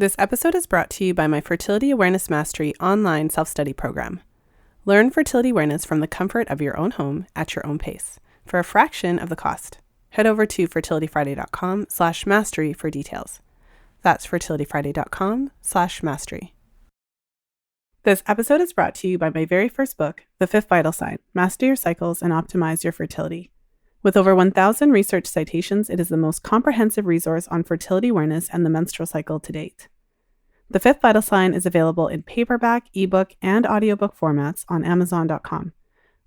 This episode is brought to you by my Fertility Awareness Mastery online self-study program. Learn fertility awareness from the comfort of your own home at your own pace for a fraction of the cost. Head over to fertilityfriday.com/mastery for details. That's fertilityfriday.com/mastery. This episode is brought to you by my very first book, The Fifth Vital Sign: Master Your Cycles and Optimize Your Fertility. With over 1,000 research citations, it is the most comprehensive resource on fertility awareness and the menstrual cycle to date. The Fifth Vital Sign is available in paperback, ebook, and audiobook formats on Amazon.com.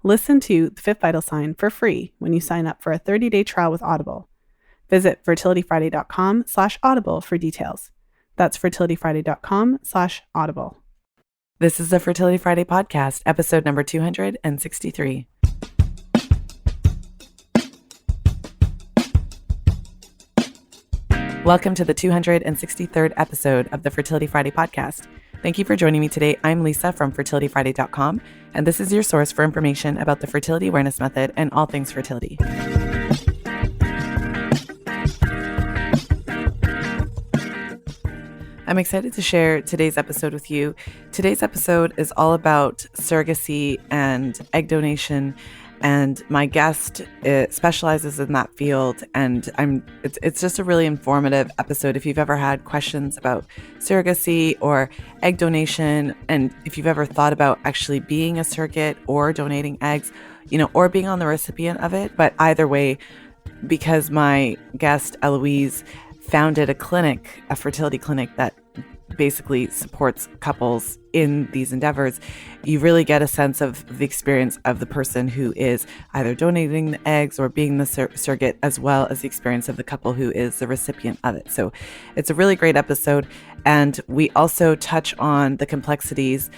Listen to The Fifth Vital Sign for free when you sign up for a 30-day trial with Audible. Visit fertilityfriday.com/audible for details. That's fertilityfriday.com/audible. This is the Fertility Friday podcast, episode number 263. Welcome to the 263rd episode of the Fertility Friday podcast. Thank you for joining me today. I'm Lisa from fertilityfriday.com, and this is your source for information about the fertility awareness method and all things fertility. I'm excited to share today's episode with you. Today's episode is all about surrogacy and egg donation, and my guest specializes in that field, and it's just a really informative episode. If you've ever had questions about surrogacy or egg donation, and if you've ever thought about actually being a surrogate or donating eggs, or being on the recipient of it, but either way, because my guest Eloise founded a fertility clinic that basically supports couples in these endeavors, you really get a sense of the experience of the person who is either donating the eggs or being the surrogate, as well as the experience of the couple who is the recipient of it. So it's a really great episode. And we also touch on the complexities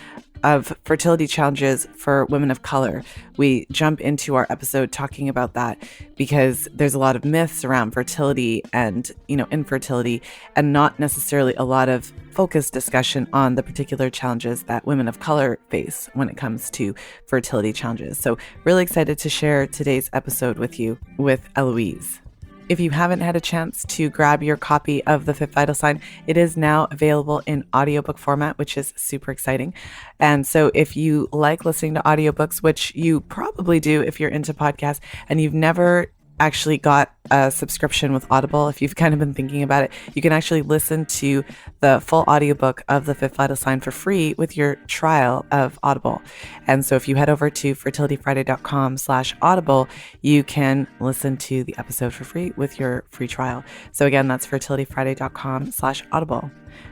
of fertility challenges for women of color. We jump into our episode talking about that because there's a lot of myths around fertility and, infertility, and not necessarily a lot of focused discussion on the particular challenges that women of color face when it comes to fertility challenges. So really excited to share today's episode with you with Eloise. If you haven't had a chance to grab your copy of The Fifth Vital Sign, it is now available in audiobook format, which is super exciting. And so if you like listening to audiobooks, which you probably do if you're into podcasts, and you've never actually got a subscription with Audible, if you've kind of been thinking about it, you can actually listen to the full audiobook of The Fifth Vital Sign for free with your trial of Audible. And so if you head over to fertilityfriday.com/audible, you can listen to the episode for free with your free trial. So again, that's fertilityfriday.com/audible.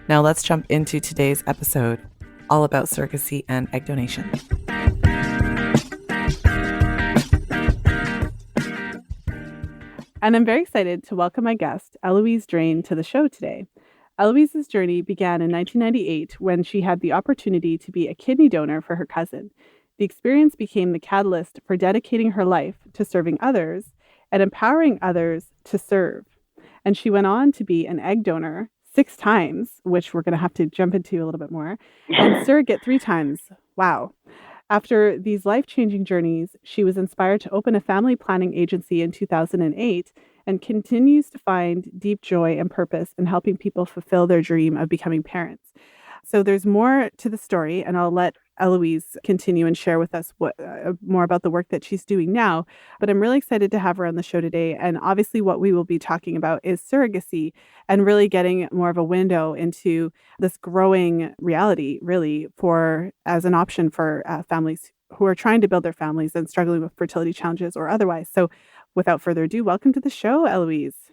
Now let's jump into today's episode, all about surrogacy and egg donation. And I'm very excited to welcome my guest, Eloise Drane, to the show today. Eloise's journey began in 1998 when she had the opportunity to be a kidney donor for her cousin. The experience became the catalyst for dedicating her life to serving others and empowering others to serve. And she went on to be an egg donor 6 times, which we're going to have to jump into a little bit more, and surrogate 3 times. Wow. After these life-changing journeys, she was inspired to open a family planning agency in 2008 and continues to find deep joy and purpose in helping people fulfill their dream of becoming parents. So there's more to the story, and I'll let Eloise continue and share with us more about the work that she's doing now. But I'm really excited to have her on the show today. And obviously what we will be talking about is surrogacy and really getting more of a window into this growing reality, really, as an option for families who are trying to build their families and struggling with fertility challenges or otherwise. So without further ado, welcome to the show, Eloise.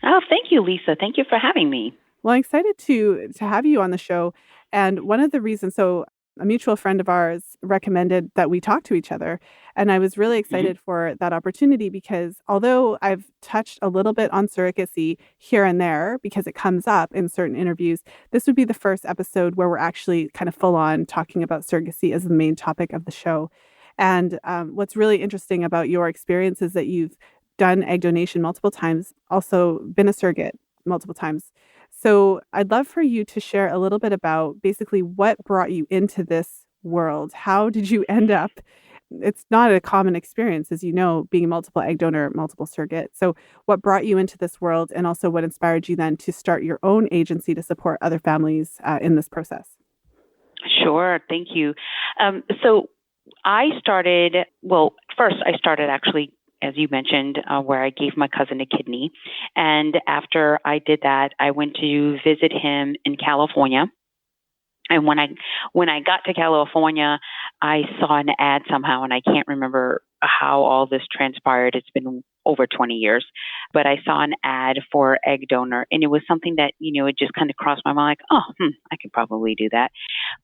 Oh, thank you, Lisa. Thank you for having me. Well, I'm excited to have you on the show. And one of the reasons, so a mutual friend of ours recommended that we talk to each other. And I was really excited for that opportunity because although I've touched a little bit on surrogacy here and there because it comes up in certain interviews, this would be the first episode where we're actually kind of full on talking about surrogacy as the main topic of the show. And what's really interesting about your experience is that you've done egg donation multiple times, also been a surrogate multiple times. So I'd love for you to share a little bit about basically what brought you into this world. How did you end up it's not a common experience, as you know, being a multiple egg donor, multiple surrogate. So what brought you into this world, and also what inspired you then to start your own agency to support other families in this process? Sure. Thank you. So first I started actually, as you mentioned, where I gave my cousin a kidney. And after I did that, I went to visit him in California. And when I got to California, I saw an ad somehow, and I can't remember how all this transpired. It's been over 20 years, but I saw an ad for egg donor, and it was something that it just kind of crossed my mind, like, I could probably do that.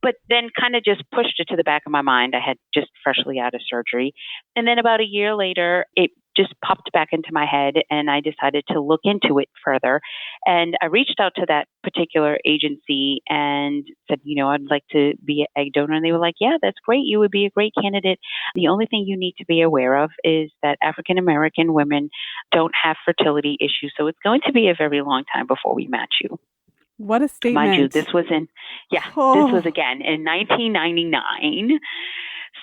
But then kind of just pushed it to the back of my mind. I had just freshly out of surgery, and then about a year later, it just popped back into my head, and I decided to look into it further. And I reached out to that particular agency and said, I'd like to be an egg donor. And they were like, yeah, that's great. You would be a great candidate. The only thing you need to be aware of is that African American women don't have fertility issues. So it's going to be a very long time before we match you. What a statement. Mind you, this was this was again in 1999.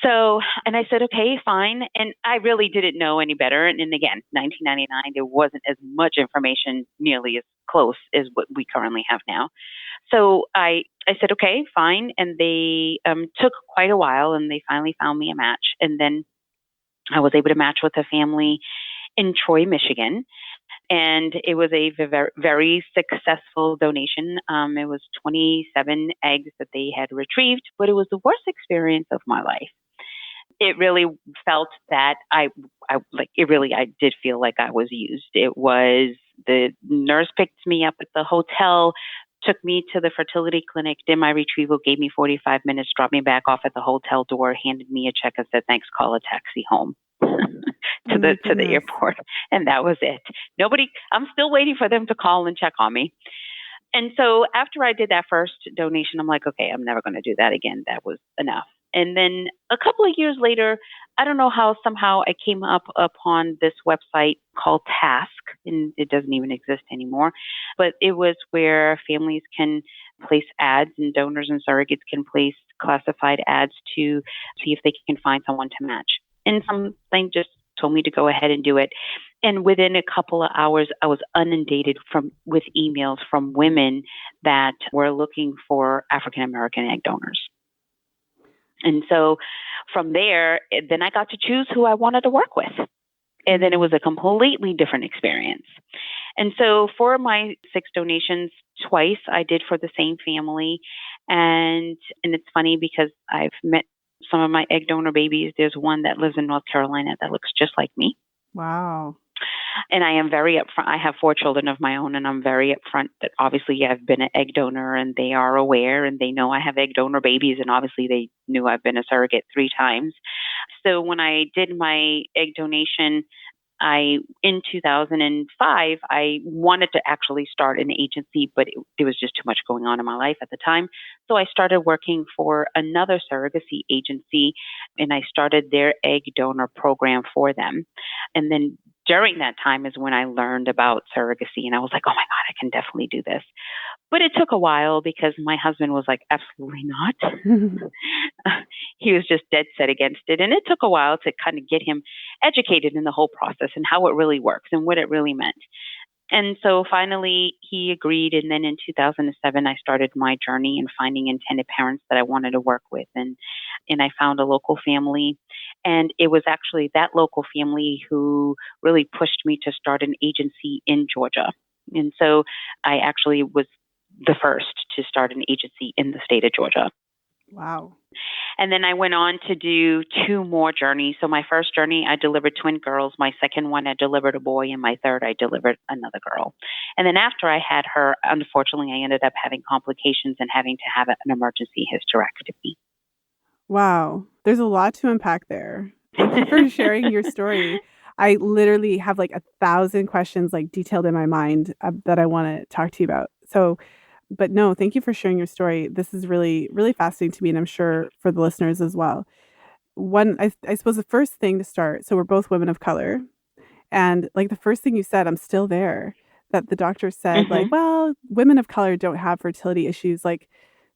So, and I said, okay, fine. And I really didn't know any better. And again, 1999, there wasn't as much information nearly as close as what we currently have now. So I said, okay, fine. And they took quite a while, and they finally found me a match. And then I was able to match with a family in Troy, Michigan. And it was a very, very successful donation. It was 27 eggs that they had retrieved, but it was the worst experience of my life. It really felt that I did feel like I was used. It was, the nurse picked me up at the hotel, took me to the fertility clinic, did my retrieval, gave me 45 minutes, dropped me back off at the hotel door, handed me a check and said, thanks, call a taxi home. to the airport. And that was it. I'm still waiting for them to call and check on me. And so after I did that first donation, I'm like, okay, I'm never going to do that again. That was enough. And then a couple of years later, I don't know how, somehow I came upon this website called Task, and it doesn't even exist anymore, but it was where families can place ads, and donors and surrogates can place classified ads to see if they can find someone to match. And something just told me to go ahead and do it. And within a couple of hours, I was inundated with emails from women that were looking for African American egg donors. And so from there, then I got to choose who I wanted to work with. And then it was a completely different experience. And so for my 6 donations, twice I did for the same family. And it's funny because I've met some of my egg donor babies. There's one that lives in North Carolina that looks just like me. Wow. And I am very upfront. I have 4 children of my own, and I'm very upfront that obviously I've been an egg donor, and they are aware, and they know I have egg donor babies, and obviously they knew I've been a surrogate 3 times. So when I did my egg donation, in 2005, I wanted to actually start an agency, but there was just too much going on in my life at the time. So I started working for another surrogacy agency, and I started their egg donor program for them. And then during that time is when I learned about surrogacy, and I was like, oh my God, I can definitely do this. But it took a while because my husband was like, absolutely not. He was just dead set against it. And it took a while to kind of get him educated in the whole process and how it really works and what it really meant. And so finally he agreed. And then in 2007, I started my journey in finding intended parents that I wanted to work with. And I found a local family. And it was actually that local family who really pushed me to start an agency in Georgia. And so I actually was the first to start an agency in the state of Georgia. Wow. And then I went on to do 2 more journeys. So my first journey, I delivered twin girls. My second one, I delivered a boy. And my third, I delivered another girl. And then after I had her, unfortunately, I ended up having complications and having to have an emergency hysterectomy. Wow. There's a lot to unpack there. Thank you for sharing your story. I literally have like 1,000 questions like detailed in my mind that I want to talk to you about. So, but no, thank you for sharing your story. This is really, really fascinating to me, and I'm sure for the listeners as well. I suppose the first thing to start, so we're both women of color, and like the first thing you said, I'm still there, that the doctor said, like, well, women of color don't have fertility issues. Like,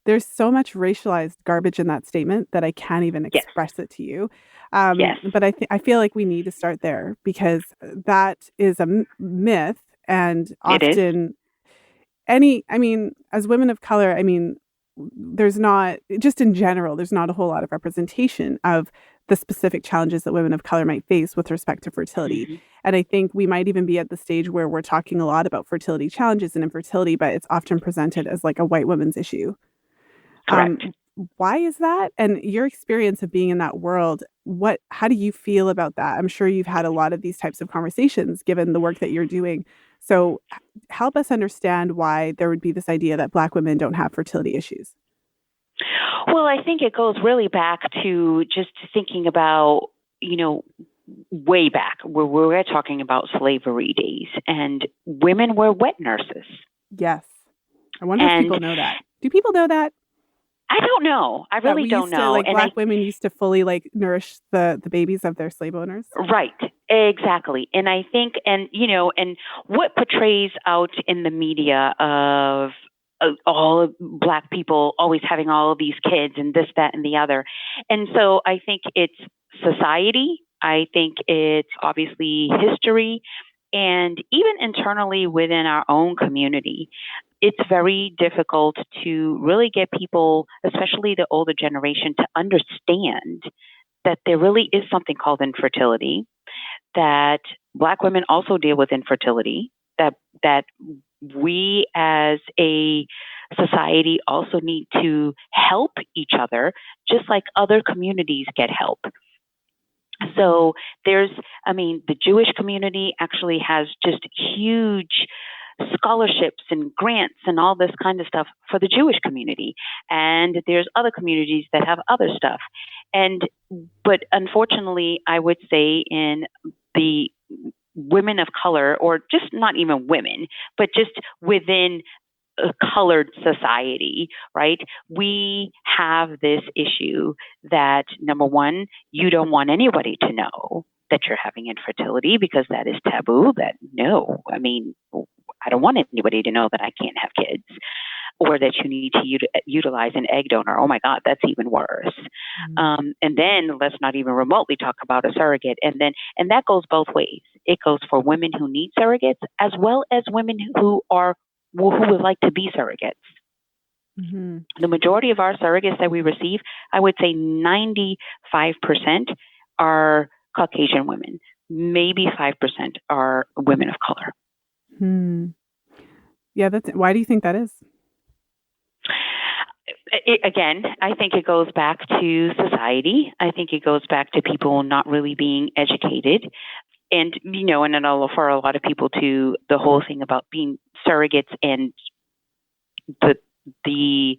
there's so much racialized garbage in that statement that I can't even Yes. express it to you. Yes. But I feel like we need to start there because that is a myth, and It is. often as women of color, there's not, just in general, there's not a whole lot of representation of the specific challenges that women of color might face with respect to fertility. Mm-hmm. And I think we might even be at the stage where we're talking a lot about fertility challenges and infertility, but it's often presented as like a white woman's issue. Correct. Why is that? And your experience of being in that world, how do you feel about that? I'm sure you've had a lot of these types of conversations given the work that you're doing. So help us understand why there would be this idea that Black women don't have fertility issues. Well, I think it goes really back to just thinking about, way back where we were talking about slavery days, and women were wet nurses. Yes. I wonder if people know that. Do people know that? I don't know. I really don't know. Black women used to fully nourish the babies of their slave owners. Right. Exactly. And I think, and what portrays out in the media of all of Black people always having all of these kids and this, that, and the other. And so I think it's society. I think it's obviously history, and even internally within our own community. It's very difficult to really get people, especially the older generation, to understand that there really is something called infertility, that Black women also deal with infertility, that we as a society also need to help each other, just like other communities get help. So the Jewish community actually has just huge scholarships and grants and all this kind of stuff for the Jewish community. And there's other communities that have other stuff. But unfortunately, I would say in the women of color, or just not even women, but just within a colored society, right? We have this issue that, number one, you don't want anybody to know that you're having infertility because that is taboo. I don't want anybody to know that I can't have kids, or that you need to utilize an egg donor. Oh my God, that's even worse. Mm-hmm. And then let's not even remotely talk about a surrogate. And that goes both ways. It goes for women who need surrogates as well as women who would like to be surrogates. Mm-hmm. The majority of our surrogates that we receive, I would say 95% are Caucasian women. Maybe 5% are women of color. Yeah, why do you think that is? Again, I think it goes back to society. I think it goes back to people not really being educated. And, and for a lot of people too, the whole thing about being surrogates and the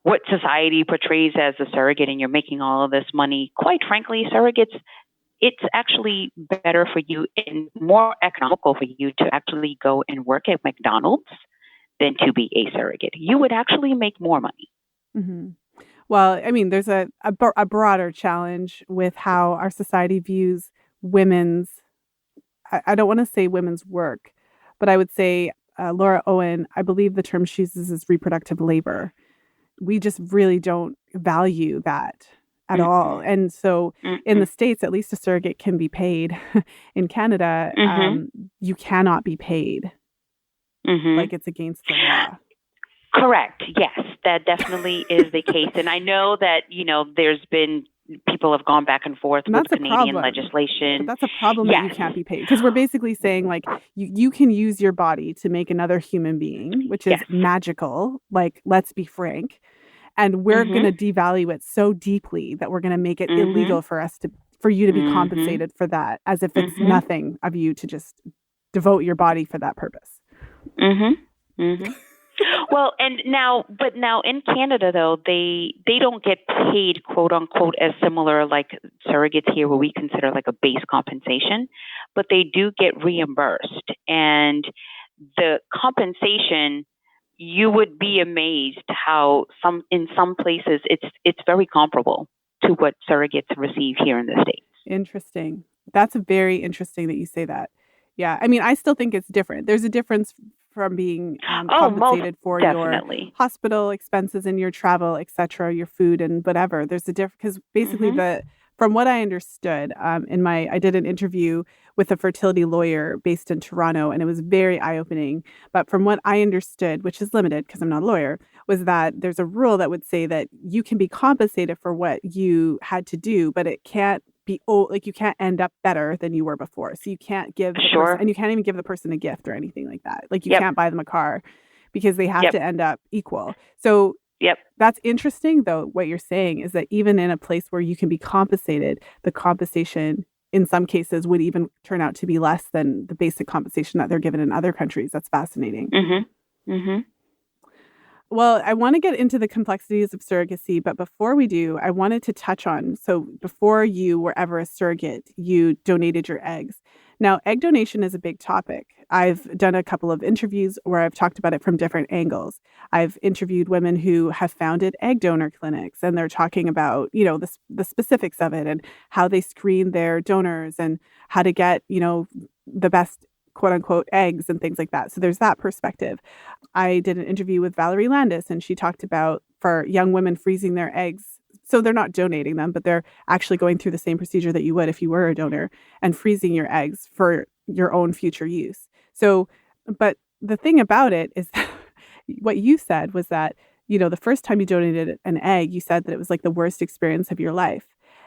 what society portrays as a surrogate, and you're making all of this money. Quite frankly, surrogates, it's actually better for you and more economical for you to actually go and work at McDonald's than to be a surrogate. You would actually make more money. Mm-hmm. Well, there's a broader challenge with how our society views women's, I don't want to say women's work, but I would say, Laura Owen, I believe the term she uses is reproductive labor. We just really don't value that at all. And so in the States, at least a surrogate can be paid. In Canada, you cannot be paid. Like it's against the law. Correct. Yes, that definitely is the case. And I know that, there's been people have gone back and forth with Canadian legislation. But that's a problem that you can't be paid. Because we're basically saying, you can use your body to make another human being, which is magical. Let's be frank. And we're going to devalue it so deeply that we're going to make it illegal for you to be compensated for that, as if it's nothing of you to just devote your body for that purpose. Well, now in Canada, though, they don't get paid, quote unquote, as similar like surrogates here, where we consider like a base compensation, but they do get reimbursed. And the compensation, you would be amazed how in some places it's very comparable to what surrogates receive here in the States. Interesting. That's very interesting that you say that. Yeah. I still think it's different. There's a difference from being most compensated for your definitely. hospital expenses and your travel, etc., your food and whatever. There's a difference because basically from what I understood, I did an interview with a fertility lawyer based in Toronto, and it was very eye-opening. But from what I understood, which is limited because I'm not a lawyer, was that there's a rule that would say that you can be compensated for what you had to do, but it can't be like you can't end up better than you were before. So you can't give the person, and you can't even give the person a gift or anything like that. Like you can't buy them a car because they have to end up equal. So that's interesting, though. What you're saying is that even in a place where you can be compensated, the compensation in some cases would even turn out to be less than the basic compensation that they're given in other countries. That's fascinating. Well, I want to get into the complexities of surrogacy, but before we do, I wanted to touch on, so before you were ever a surrogate, you donated your eggs. Now, egg donation is a big topic. I've done a couple of interviews where I've talked about it from different angles. I've interviewed women who have founded egg donor clinics, and they're talking about, the specifics of it and how they screen their donors and how to get, the best quote unquote eggs and things like that. So there's that perspective. I did an interview with Valerie Landis, and she talked about for young women freezing their eggs. So they're not donating them, but they're actually going through the same procedure that you would if you were a donor and freezing your eggs for your own future use. So, but the thing about it is that what you said was that, the first time you donated an egg, you said that it was like the worst experience of your life.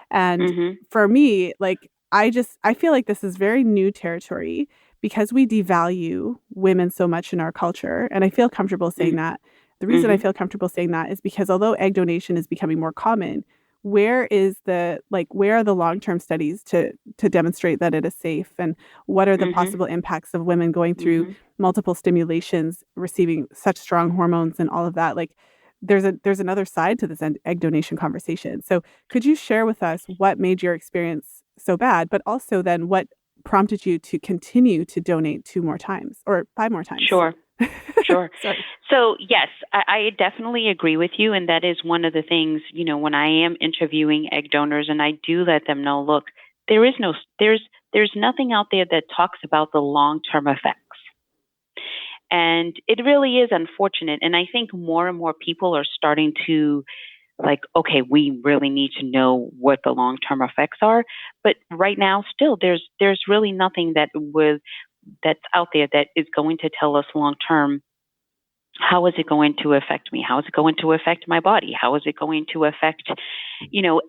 And for me, like, I feel like this is very new territory because we devalue women so much in our culture. And I feel comfortable saying that. The reason I feel comfortable saying that is because although egg donation is becoming more common, where are the long-term studies to demonstrate that it is safe? And what are the possible impacts of women going through multiple stimulations, receiving such strong hormones and all of that? Like there's another side to this egg donation conversation. So could you share with us what made your experience so bad, but also then what prompted you to continue to donate 2 more times or 5 more times? Sure. So yes, I definitely agree with you. And that is one of the things, when I am interviewing egg donors, and I do let them know, look, there's nothing out there that talks about the long-term effects. And it really is unfortunate. And I think more and more people are starting to okay, we really need to know what the long-term effects are. But right now, still, there's really nothing that's out there that is going to tell us long-term, how is it going to affect me? How is it going to affect my body? How is it going to affect,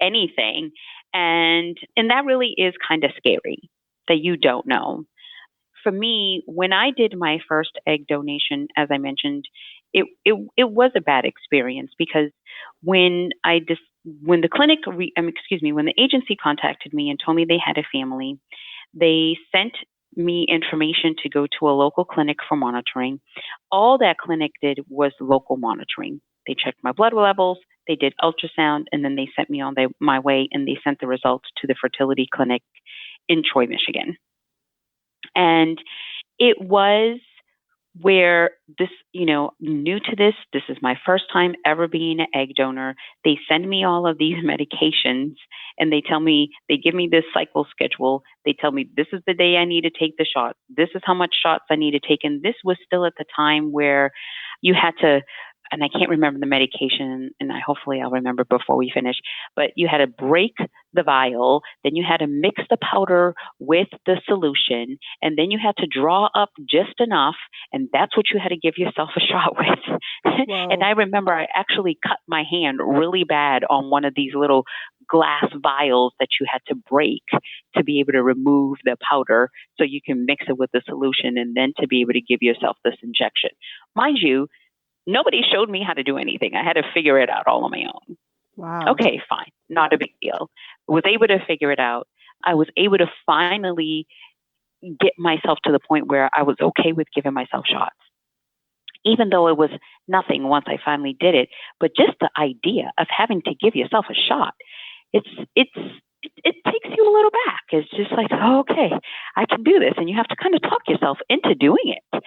anything? And that really is kind of scary that you don't know. For me, when I did my first egg donation, as I mentioned, it was a bad experience because when the agency contacted me and told me they had a family, they sent me information to go to a local clinic for monitoring. All that clinic did was local monitoring. They checked my blood levels, they did ultrasound, and then they sent me on my way, and they sent the results to the fertility clinic in Troy, Michigan. And it was where this, new to this is my first time ever being an egg donor. They send me all of these medications and they give me this cycle schedule. They tell me this is the day I need to take the shot. This is how much shots I need to take. And this was still at the time where you had to, and I can't remember the medication, and hopefully I'll remember before we finish, but you had to break the vial, then you had to mix the powder with the solution, and then you had to draw up just enough, and that's what you had to give yourself a shot with. And I remember I actually cut my hand really bad on one of these little glass vials that you had to break to be able to remove the powder so you can mix it with the solution and then to be able to give yourself this injection. Mind you, nobody showed me how to do anything. I had to figure it out all on my own. Wow. Okay, fine. Not a big deal. Was able to figure it out. I was able to finally get myself to the point where I was okay with giving myself shots. Even though it was nothing once I finally did it, but just the idea of having to give yourself a shot, it takes you a little back. It's just like, oh, okay, I can do this. And you have to kind of talk yourself into doing it.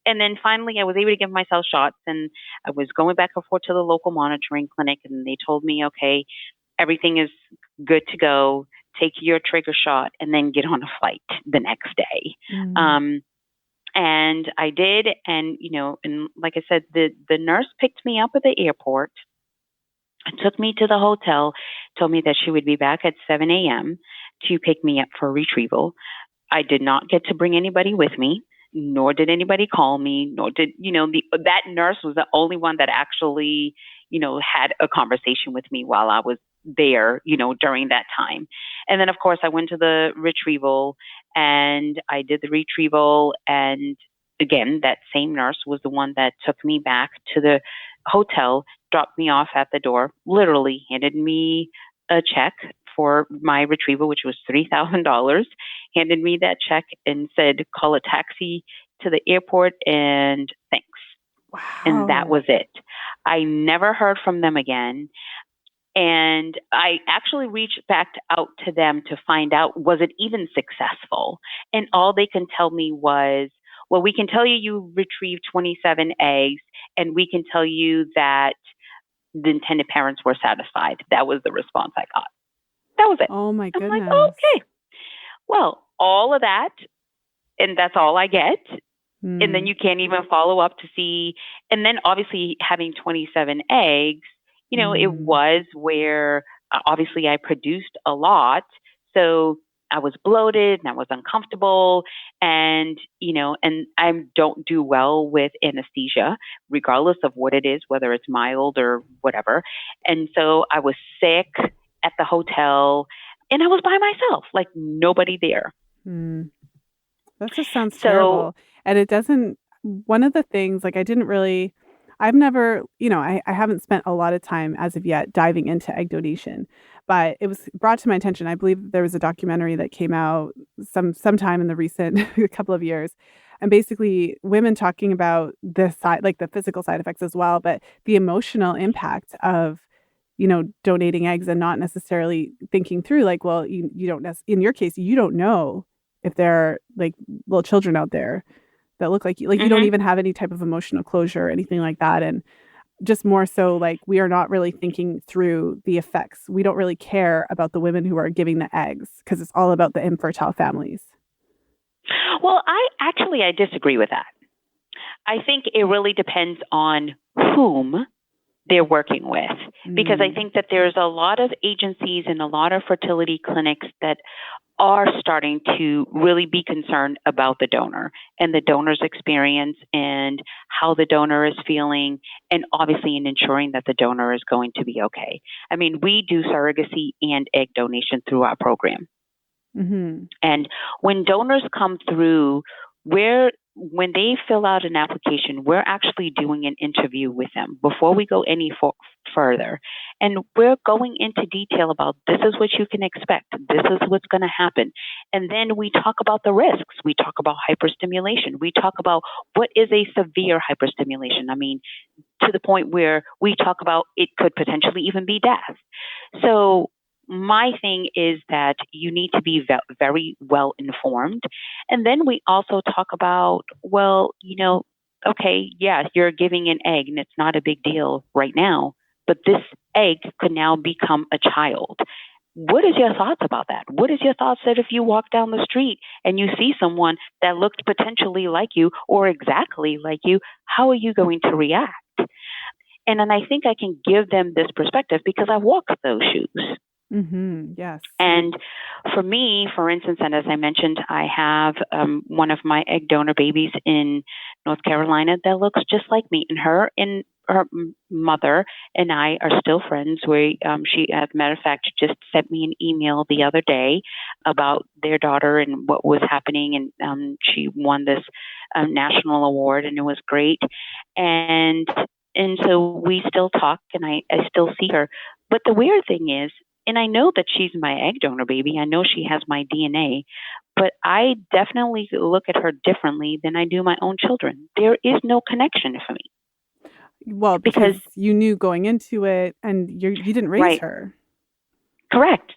And then finally, I was able to give myself shots, and I was going back and forth to the local monitoring clinic, and they told me, okay, everything is good to go. Take your trigger shot and then get on a flight the next day. And I did. And, and like I said, the nurse picked me up at the airport, took me to the hotel, told me that she would be back at 7 a.m. to pick me up for retrieval. I did not get to bring anybody with me, nor did anybody call me, nor did, that nurse was the only one that actually, had a conversation with me while I was there, during that time. And then, of course, I went to the retrieval and I did the retrieval. And again, that same nurse was the one that took me back to the hotel, dropped me off at the door, literally handed me a check for my retrieval, which was $3,000, handed me that check and said, call a taxi to the airport and thanks. Wow. And that was it. I never heard from them again. And I actually reached back out to them to find out, was it even successful? And all they can tell me was, well, we can tell you retrieved 27 eggs, and we can tell you that the intended parents were satisfied. That was the response I got. That was it. Oh my goodness. I'm like, okay. Well, all of that, and that's all I get. And then you can't even follow up to see. And then obviously having 27 eggs, it was where obviously I produced a lot. So I was bloated and I was uncomfortable, and, and I don't do well with anesthesia, regardless of what it is, whether it's mild or whatever. And so I was sick at the hotel, and I was by myself, like nobody there. That just sounds terrible. And it doesn't, one of the things, like I've never, I haven't spent a lot of time as of yet diving into egg donation, but it was brought to my attention. I believe there was a documentary that came out sometime in the recent couple of years, and basically women talking about this side, like the physical side effects as well, but the emotional impact of, donating eggs and not necessarily thinking through, like, well, you don't in your case, you don't know if there are like little children out there that look like you, you don't even have any type of emotional closure or anything like that. And just more so, like, we are not really thinking through the effects. We don't really care about the women who are giving the eggs because it's all about the infertile families. Well, I disagree with that. I think it really depends on whom they're working with, because I think that there's a lot of agencies and a lot of fertility clinics that are starting to really be concerned about the donor and the donor's experience and how the donor is feeling, and obviously in ensuring that the donor is going to be okay. I mean, we do surrogacy and egg donation through our program. And when donors come through, when they fill out an application, we're actually doing an interview with them before we go any further. And we're going into detail about, this is what you can expect. This is what's going to happen. And then we talk about the risks. We talk about hyperstimulation. We talk about what is a severe hyperstimulation. I mean, to the point where we talk about it could potentially even be death. So my thing is that you need to be very well informed. And then we also talk about, well, okay, yes, you're giving an egg and it's not a big deal right now, but this egg could now become a child. What is your thoughts about that? What is your thoughts that if you walk down the street and you see someone that looked potentially like you or exactly like you, how are you going to react? And then I think I can give them this perspective because I walked those shoes. Yes. And for me, for instance, and as I mentioned, I have one of my egg donor babies in North Carolina that looks just like me, and her mother and I are still friends. She, as a matter of fact, just sent me an email the other day about their daughter and what was happening, and she won this national award, and it was great. And so we still talk, and I still see her. But the weird thing is, and I know that she's my egg donor baby, I know she has my DNA, but I definitely look at her differently than I do my own children. There is no connection for me. Well, because you knew going into it, and you didn't raise her. Correct.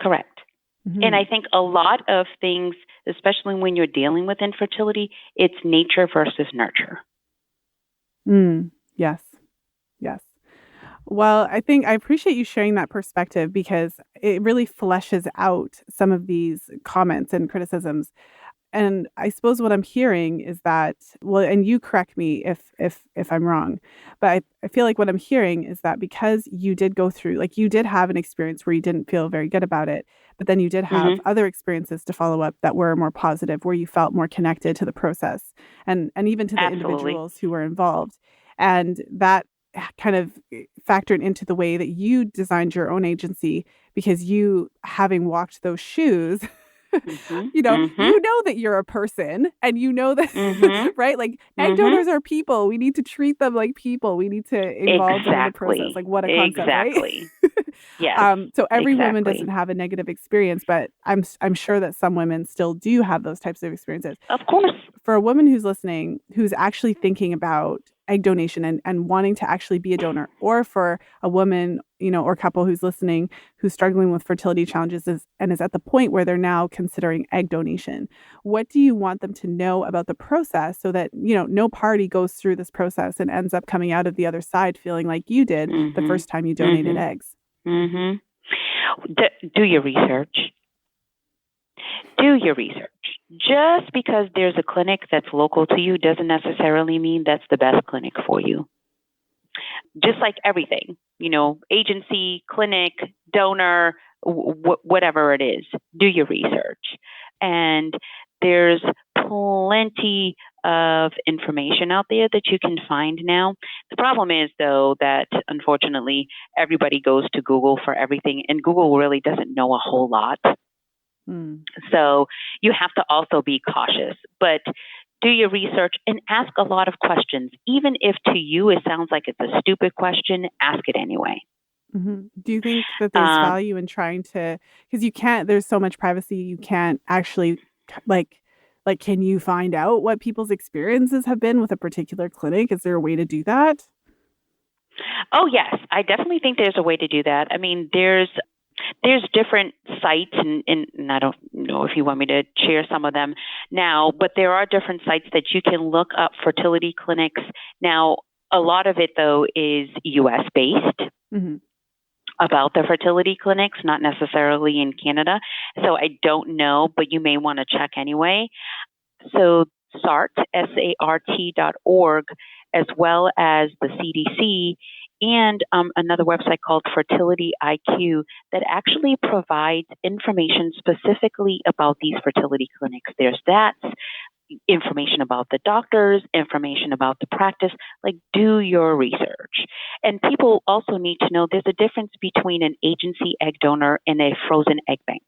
And I think a lot of things, especially when you're dealing with infertility, it's nature versus nurture. Yes. Well, I appreciate you sharing that perspective, because it really fleshes out some of these comments and criticisms. And I suppose what I'm hearing is that, well, and you correct me if I'm wrong, but I feel like what I'm hearing is that because you did go through, like you did have an experience where you didn't feel very good about it, but then you did have other experiences to follow up that were more positive, where you felt more connected to the process and even to the individuals who were involved. And that kind of factored into the way that you designed your own agency, because you, having walked those shoes, you know that you're a person, and you know that, right? Like egg donors are people. We need to treat them like people. We need to involve them in the process. Like, what a concept, right? Yes. So every woman doesn't have a negative experience, but I'm sure that some women still do have those types of experiences. Of course. For a woman who's listening, who's actually thinking about egg donation and wanting to actually be a donor, or for a woman, or couple who's listening, who's struggling with fertility challenges and is at the point where they're now considering egg donation, what do you want them to know about the process so that, no party goes through this process and ends up coming out of the other side feeling like you did the first time you donated eggs? Do your research. Do your research. Just because there's a clinic that's local to you doesn't necessarily mean that's the best clinic for you. Just like everything, agency, clinic, donor, whatever it is, do your research. And there's plenty of information out there that you can find now. The problem is, though, that unfortunately everybody goes to Google for everything, and Google really doesn't know a whole lot. So you have to also be cautious, but do your research and ask a lot of questions. Even if to you it sounds like it's a stupid question, ask it anyway. Do you think that there's value in trying to, because there's so much privacy, you can't actually like, can you find out what people's experiences have been with a particular clinic? Is there a way to do that? Oh, yes. I definitely think there's a way to do that. I mean, there's different sites, and I don't know if you want me to share some of them now, but there are different sites that you can look up fertility clinics. Now, a lot of it, though, is U.S. based about the fertility clinics, not necessarily in Canada. So I don't know, but you may want to check anyway. So SART, SART.org, as well as the CDC, and another website called Fertility IQ that actually provides information specifically about these fertility clinics. There's that, information about the doctors, information about the practice. Like, do your research. And people also need to know there's a difference between an agency egg donor and a frozen egg bank.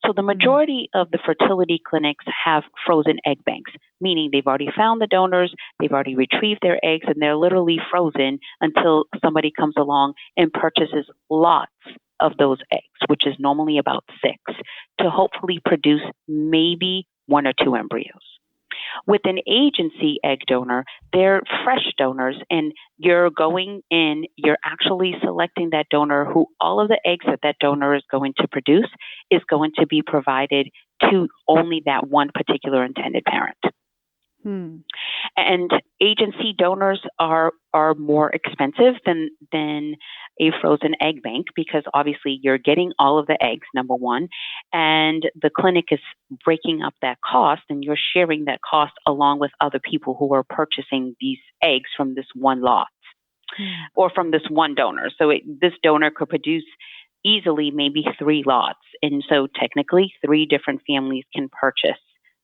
So the majority of the fertility clinics have frozen egg banks, meaning they've already found the donors, they've already retrieved their eggs, and they're literally frozen until somebody comes along and purchases lots of those eggs, which is normally about 6, to hopefully produce maybe 1 or 2 embryos. With an agency egg donor, they're fresh donors, and you're going in, you're actually selecting that donor who all of the eggs that donor is going to produce is going to be provided to only that one particular intended parent. And agency donors are more expensive than a frozen egg bank, because obviously you're getting all of the eggs, number one, and the clinic is breaking up that cost, and you're sharing that cost along with other people who are purchasing these eggs from this one lot or from this one donor. So this donor could produce easily maybe 3 lots, and so technically 3 different families can purchase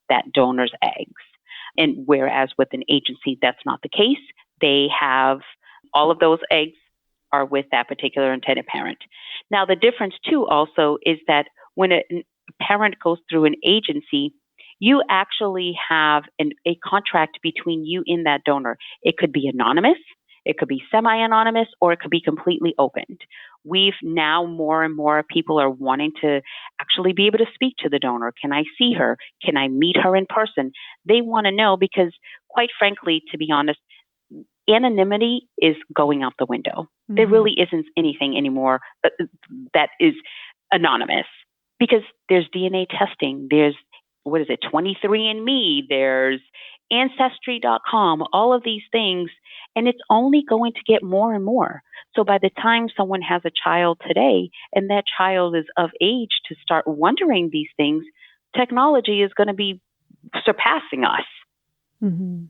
that donor's eggs. And whereas with an agency, that's not the case. They have all of those eggs are with that particular intended parent. Now, the difference too also is that when a parent goes through an agency, you actually have a contract between you and that donor. It could be anonymous, it could be semi-anonymous, or it could be completely opened. We've now more and more people are wanting to actually be able to speak to the donor. Can I see her? Can I meet her in person? They want to know because, quite frankly, to be honest, anonymity is going out the window. There really isn't anything anymore that is anonymous, because there's DNA testing. There's, 23andMe, there's Ancestry.com, all of these things, and it's only going to get more and more. So by the time someone has a child today and that child is of age to start wondering these things, technology is going to be surpassing us. Mm-hmm.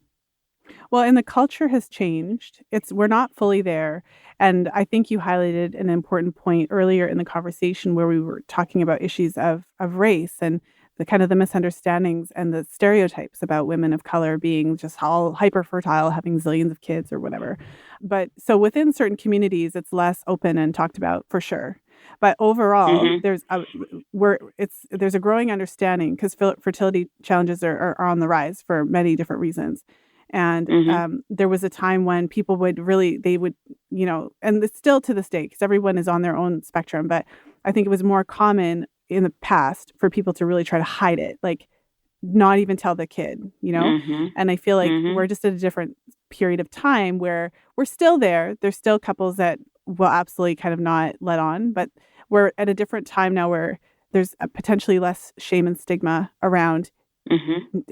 Well, and the culture has changed. We're not fully there. And I think you highlighted an important point earlier in the conversation where we were talking about issues of race and the kind of the misunderstandings and the stereotypes about women of color being just all hyper fertile, having zillions of kids or whatever. But so within certain communities, it's less open and talked about for sure. But overall, there's a growing understanding because fertility challenges are on the rise for many different reasons. And there was a time when people they would, and it's still to this day, because everyone is on their own spectrum. But I think it was more common in the past for people to really try to hide it, like not even tell the kid, And I feel like we're just at a different period of time where we're still there. There's still couples that will absolutely kind of not let on, but we're at a different time now where there's potentially less shame and stigma around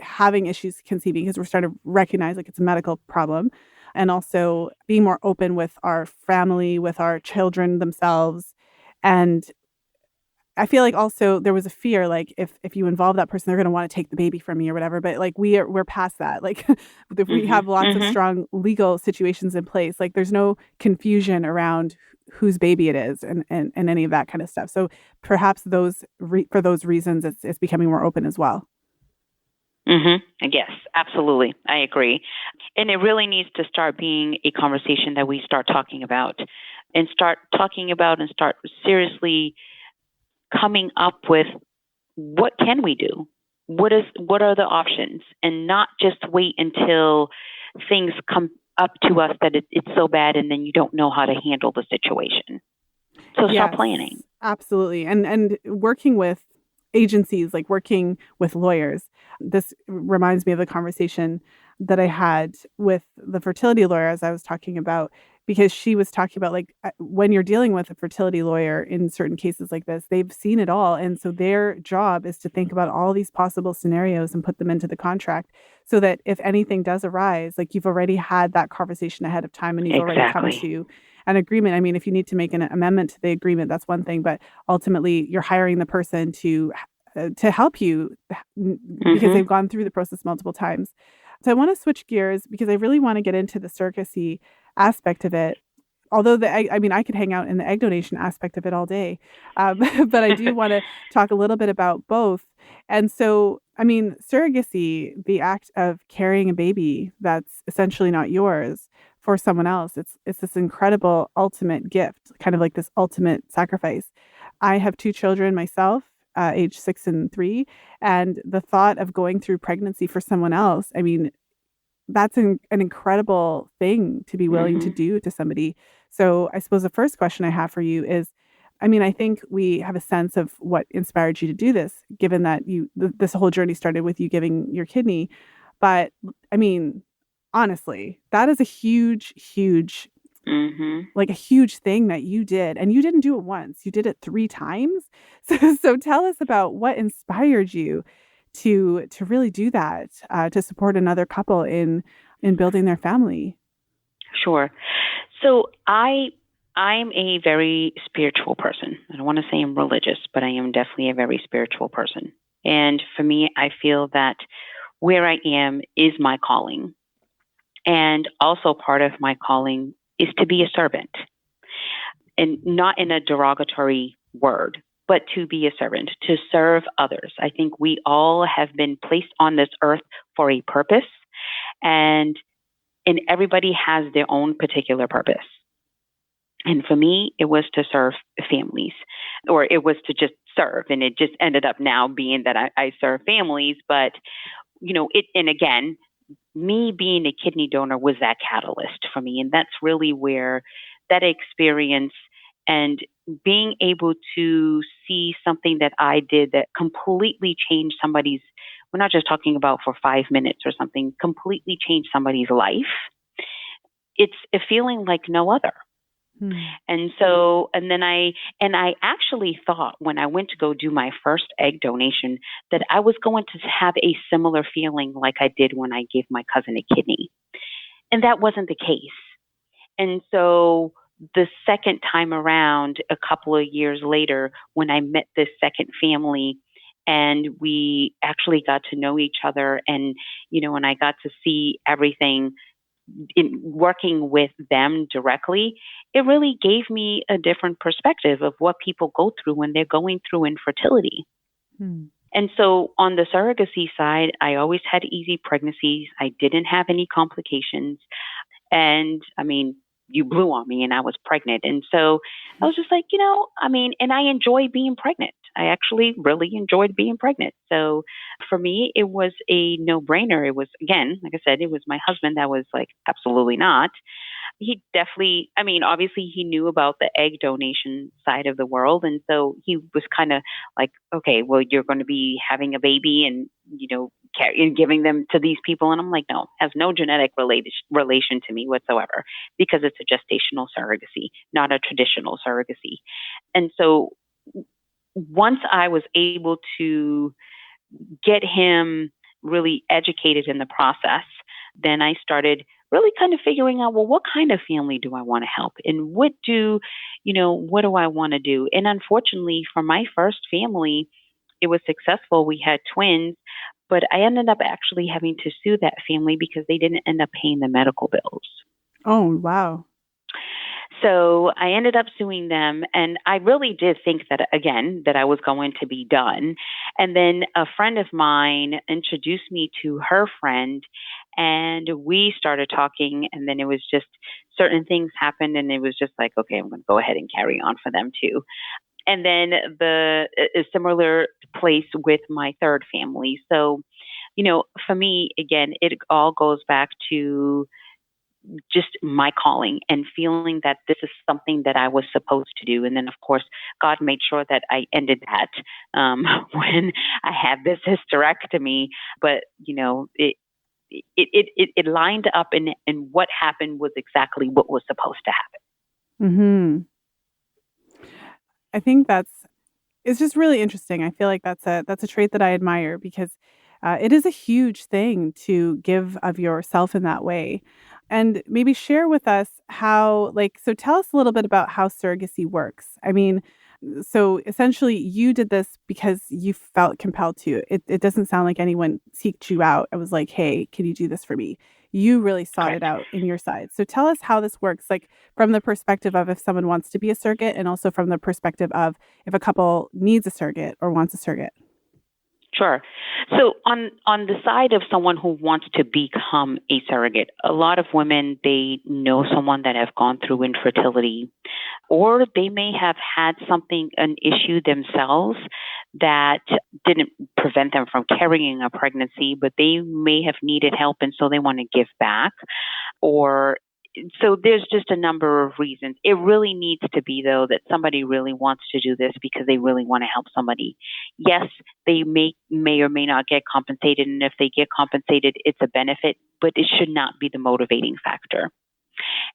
having issues conceiving because we're starting to recognize like it's a medical problem, and also being more open with our family, with our children themselves. And I feel like also there was a fear, like if you involve that person, they're going to want to take the baby from me or whatever. But like we're past that. Like we have lots of strong legal situations in place. Like there's no confusion around whose baby it is and any of that kind of stuff. So perhaps for those reasons, it's becoming more open as well. Yes, absolutely. I agree. And it really needs to start being a conversation that we start talking about and start seriously coming up with what can we do? What are the options? And not just wait until things come up to us that it's so bad and then you don't know how to handle the situation. So start planning. Absolutely. And working with agencies, like working with lawyers. This reminds me of the conversation that I had with the fertility lawyer, as I was talking about, because she was talking about like when you're dealing with a fertility lawyer in certain cases like this, they've seen it all. And so their job is to think about all these possible scenarios and put them into the contract so that if anything does arise, like you've already had that conversation ahead of time and you've already come to an agreement. I mean, if you need to make an amendment to the agreement, that's one thing, but ultimately you're hiring the person to help you because they've gone through the process multiple times. So I want to switch gears because I really want to get into the surrogacy aspect of it. Although I could hang out in the egg donation aspect of it all day, but I do want to talk a little bit about both. And so, I mean, surrogacy, the act of carrying a baby that's essentially not yours for someone else, it's this incredible ultimate gift, kind of like this ultimate sacrifice. I have 2 children myself, age 6 and 3, and the thought of going through pregnancy for someone else, I mean, that's an incredible thing to be willing to do to somebody. So I suppose the first question I have for you is, I mean, I think we have a sense of what inspired you to do this, given that this whole journey started with you giving your kidney. But I mean, honestly, that is a huge, huge, like a huge thing that you did. And you didn't do it once, you did it 3 times. So tell us about what inspired you to really do that, to support another couple in building their family. Sure. So I'm a very spiritual person. I don't want to say I'm religious, but I am definitely a very spiritual person. And for me, I feel that where I am is my calling. And also part of my calling is to be a servant. And not in a derogatory word, but to be a servant, to serve others. I think we all have been placed on this earth for a purpose, and everybody has their own particular purpose. And for me, it was to serve families, or it was to just serve. And it just ended up now being that I serve families. But, and again, me being a kidney donor was that catalyst for me. And that's really where that experience and being able to see something that I did that completely changed somebody's, we're not just talking about for 5 minutes or something, completely changed somebody's life. It's a feeling like no other. And so, and I actually thought when I went to go do my first egg donation that I was going to have a similar feeling like I did when I gave my cousin a kidney. And that wasn't the case. And so the second time around, a couple of years later, when I met this second family, And we actually got to know each other. And, when I got to see everything in working with them directly, it really gave me a different perspective of what people go through when they're going through infertility. Hmm. And so on the surrogacy side, I always had easy pregnancies. I didn't have any complications. And I mean, you blew on me and I was pregnant. And so I was just like, and I enjoy being pregnant. I actually really enjoyed being pregnant. So for me, it was a no brainer. It was, again, like I said, it was my husband that was like, absolutely not. He definitely, obviously he knew about the egg donation side of the world. And so he was kind of like, okay, well, you're going to be having a baby and, and giving them to these people. And I'm like, no, has no genetic relation to me whatsoever, because it's a gestational surrogacy, not a traditional surrogacy. And so once I was able to get him really educated in the process, then I started really kind of figuring out, well, what kind of family do I want to help? And what do I want to do? And unfortunately, for my first family, it was successful. We had twins, but I ended up actually having to sue that family because they didn't end up paying the medical bills. Oh, wow. So I ended up suing them, and I really did think that, again, that I was going to be done. And then a friend of mine introduced me to her friend, and we started talking, and then it was just certain things happened, and it was just like, okay, I'm going to go ahead and carry on for them too. And then a similar place with my third family. So, for me, again, it all goes back to just my calling and feeling that this is something that I was supposed to do. And then, of course, God made sure that I ended that when I had this hysterectomy. But, it lined up, and what happened was exactly what was supposed to happen. Mm-hmm. I think it's just really interesting. I feel like that's a trait that I admire, because it is a huge thing to give of yourself in that way. And maybe share with us how, so tell us a little bit about how surrogacy works. I mean, so essentially you did this because you felt compelled to. It doesn't sound like anyone seeked you out. I was like, hey, can you do this for me? You really sought Correct. it out in your side. So tell us how this works, like from the perspective of if someone wants to be a surrogate, and also from the perspective of if a couple needs a surrogate or wants a surrogate. Sure. So on the side of someone who wants to become a surrogate, a lot of women, they know someone that have gone through infertility, or they may have had an issue themselves that didn't prevent them from carrying a pregnancy, but they may have needed help, and so they want to give back. So there's just a number of reasons. It really needs to be, though, that somebody really wants to do this because they really want to help somebody. Yes, they may or may not get compensated, and if they get compensated, it's a benefit, but it should not be the motivating factor.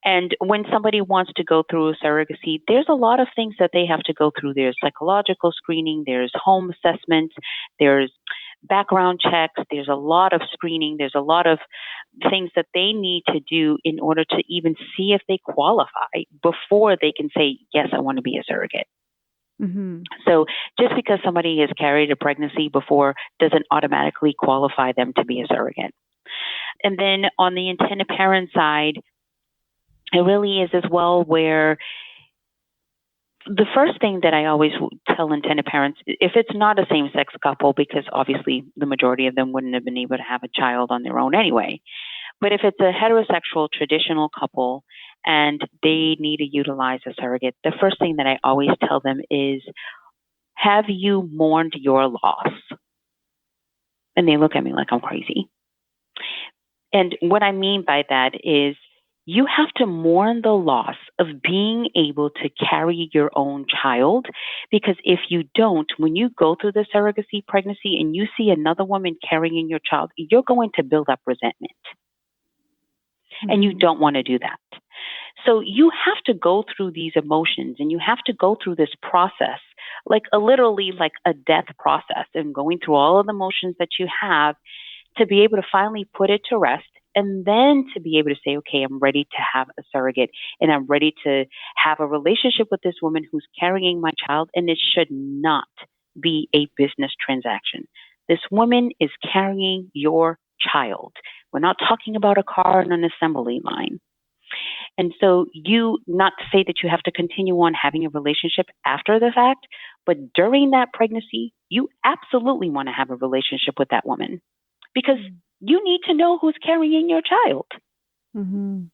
And when somebody wants to go through a surrogacy, there's a lot of things that they have to go through. There's psychological screening, there's home assessments, there's background checks, there's a lot of screening, there's a lot of things that they need to do in order to even see if they qualify before they can say, yes, I want to be a surrogate. Mm-hmm. So just because somebody has carried a pregnancy before doesn't automatically qualify them to be a surrogate. And then on the intended parent side, it really is as well, where the first thing that I always tell intended parents, if it's not a same-sex couple, because obviously the majority of them wouldn't have been able to have a child on their own anyway, but if it's a heterosexual traditional couple and they need to utilize a surrogate, the first thing that I always tell them is, have you mourned your loss? And they look at me like I'm crazy. And what I mean by that is, you have to mourn the loss of being able to carry your own child, because if you don't, when you go through the surrogacy pregnancy and you see another woman carrying your child, you're going to build up resentment. Mm-hmm. And you don't want to do that. So you have to go through these emotions, and you have to go through this process, literally like a death process, and going through all of the emotions that you have to be able to finally put it to rest. And then to be able to say, okay, I'm ready to have a surrogate, and I'm ready to have a relationship with this woman who's carrying my child, and it should not be a business transaction. This woman is carrying your child. We're not talking about a car and an assembly line. And so not to say that you have to continue on having a relationship after the fact, but during that pregnancy, you absolutely want to have a relationship with that woman because you need to know who's carrying your child. Mm-hmm.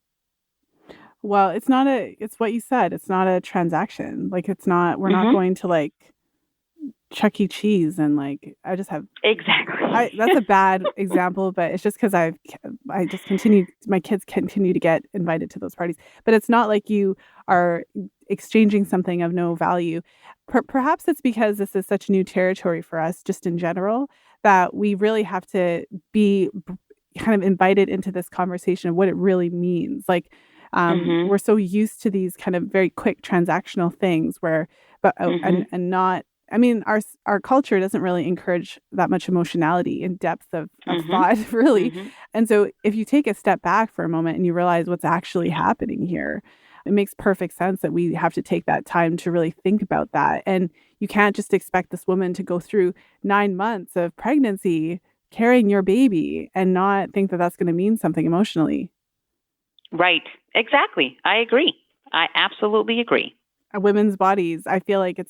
Well, it's what you said. It's not a transaction. Like we're not going to like Chuck E. Cheese and like, I just have. Exactly. That's a bad example, but it's just because my kids continue to get invited to those parties. But it's not like you are exchanging something of no value. Perhaps it's because this is such new territory for us just in general that we really have to be kind of invited into this conversation of what it really means. Like, we're so used to these kind of very quick transactional things and not, I mean, our culture doesn't really encourage that much emotionality and depth of thought, really. And so if you take a step back for a moment and you realize what's actually happening here, it makes perfect sense that we have to take that time to really think about that. And you can't just expect this woman to go through 9 months of pregnancy carrying your baby and not think that that's going to mean something emotionally. Right. Exactly. I agree. I absolutely agree. Women's bodies, I feel like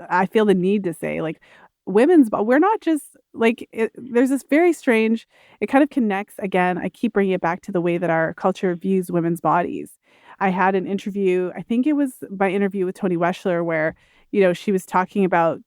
I feel the need to say, like, we're not just like, there's this very strange, it kind of connects again. I keep bringing it back to the way that our culture views women's bodies. I had an interview, I think it was my interview with Toni Weschler, where, she was talking about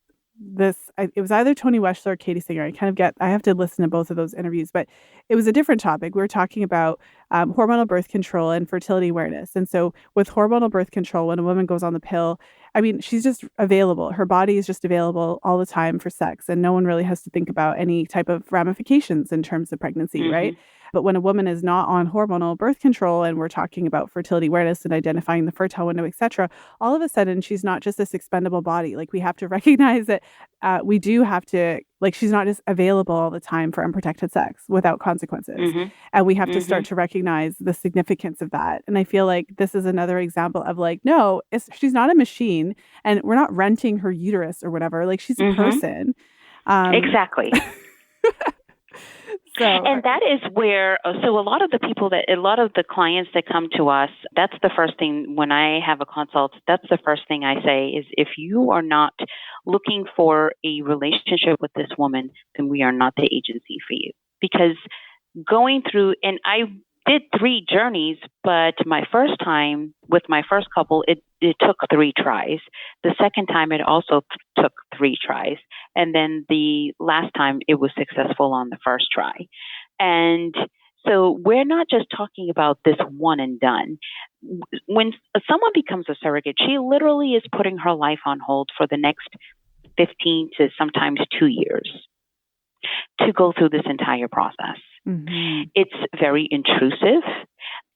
it was either Toni Weschler or Katie Singer. I have to listen to both of those interviews, but it was a different topic. We were talking about hormonal birth control and fertility awareness. And so with hormonal birth control, when a woman goes on the pill, I mean, she's just available. Her body is just available all the time for sex. And no one really has to think about any type of ramifications in terms of pregnancy, right? But when a woman is not on hormonal birth control and we're talking about fertility awareness and identifying the fertile window, et cetera, all of a sudden she's not just this expendable body. Like, we have to recognize that we do have to, like, she's not just available all the time for unprotected sex without consequences. And we have to start to recognize the significance of that. And I feel like this is another example of like, no, she's not a machine and we're not renting her uterus or whatever. Like, she's a person. Exactly. And that is where, so a lot of the clients that come to us, that's the first thing when I have a consult, that's the first thing I say is, if you are not looking for a relationship with this woman, then we are not the agency for you. Because going through, and I did 3 journeys, but my first time with my first couple, it took 3 tries. The second time, it also took 3 tries. And then the last time, it was successful on the first try. And so we're not just talking about this one and done. When someone becomes a surrogate, she literally is putting her life on hold for the next 15 to sometimes 2 years to go through this entire process. It's very intrusive,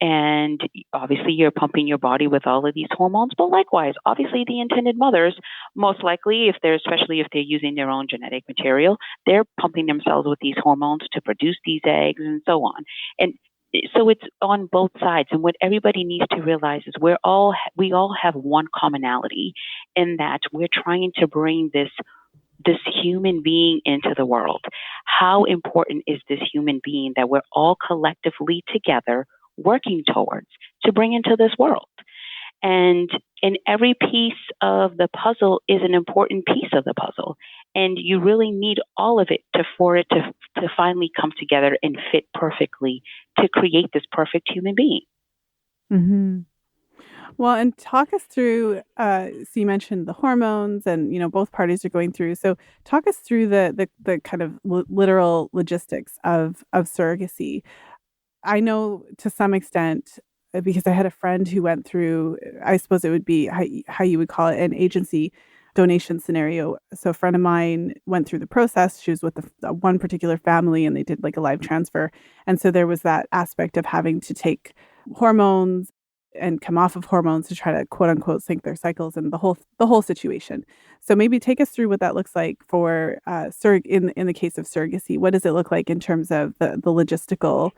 and obviously you're pumping your body with all of these hormones, but likewise, obviously the intended mothers, most likely, especially if they're using their own genetic material, they're pumping themselves with these hormones to produce these eggs and so on. And so it's on both sides. And what everybody needs to realize is we all have one commonality, in that we're trying to bring this human being into the world. How important is this human being that we're all collectively together working towards to bring into this world? And every piece of the puzzle is an important piece of the puzzle. And you really need all of it for it to finally come together and fit perfectly to create this perfect human being. Well, and talk us through, so you mentioned the hormones and, both parties are going through. So talk us through the kind of literal logistics of surrogacy. I know to some extent, because I had a friend who went through, I suppose it would be how you would call it, an agency donation scenario. So a friend of mine went through the process. She was with one particular family and they did like a live transfer. And so there was that aspect of having to take hormones and come off of hormones to try to quote unquote sync their cycles and the whole situation. So maybe take us through what that looks like for in the case of surrogacy. What does it look like in terms of the logistical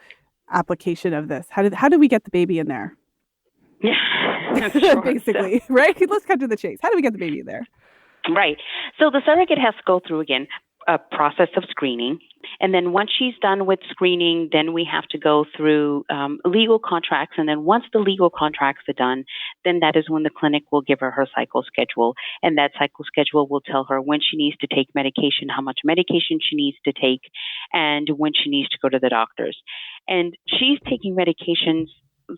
application of this? How do we get the baby in there? Yeah, sure. Basically, right? Let's cut to the chase. How do we get the baby in there? Right. So the surrogate has to go through, again, a process of screening. And then once she's done with screening, then we have to go through legal contracts. And then once the legal contracts are done, then that is when the clinic will give her cycle schedule. And that cycle schedule will tell her when she needs to take medication, how much medication she needs to take, and when she needs to go to the doctors. And she's taking medications.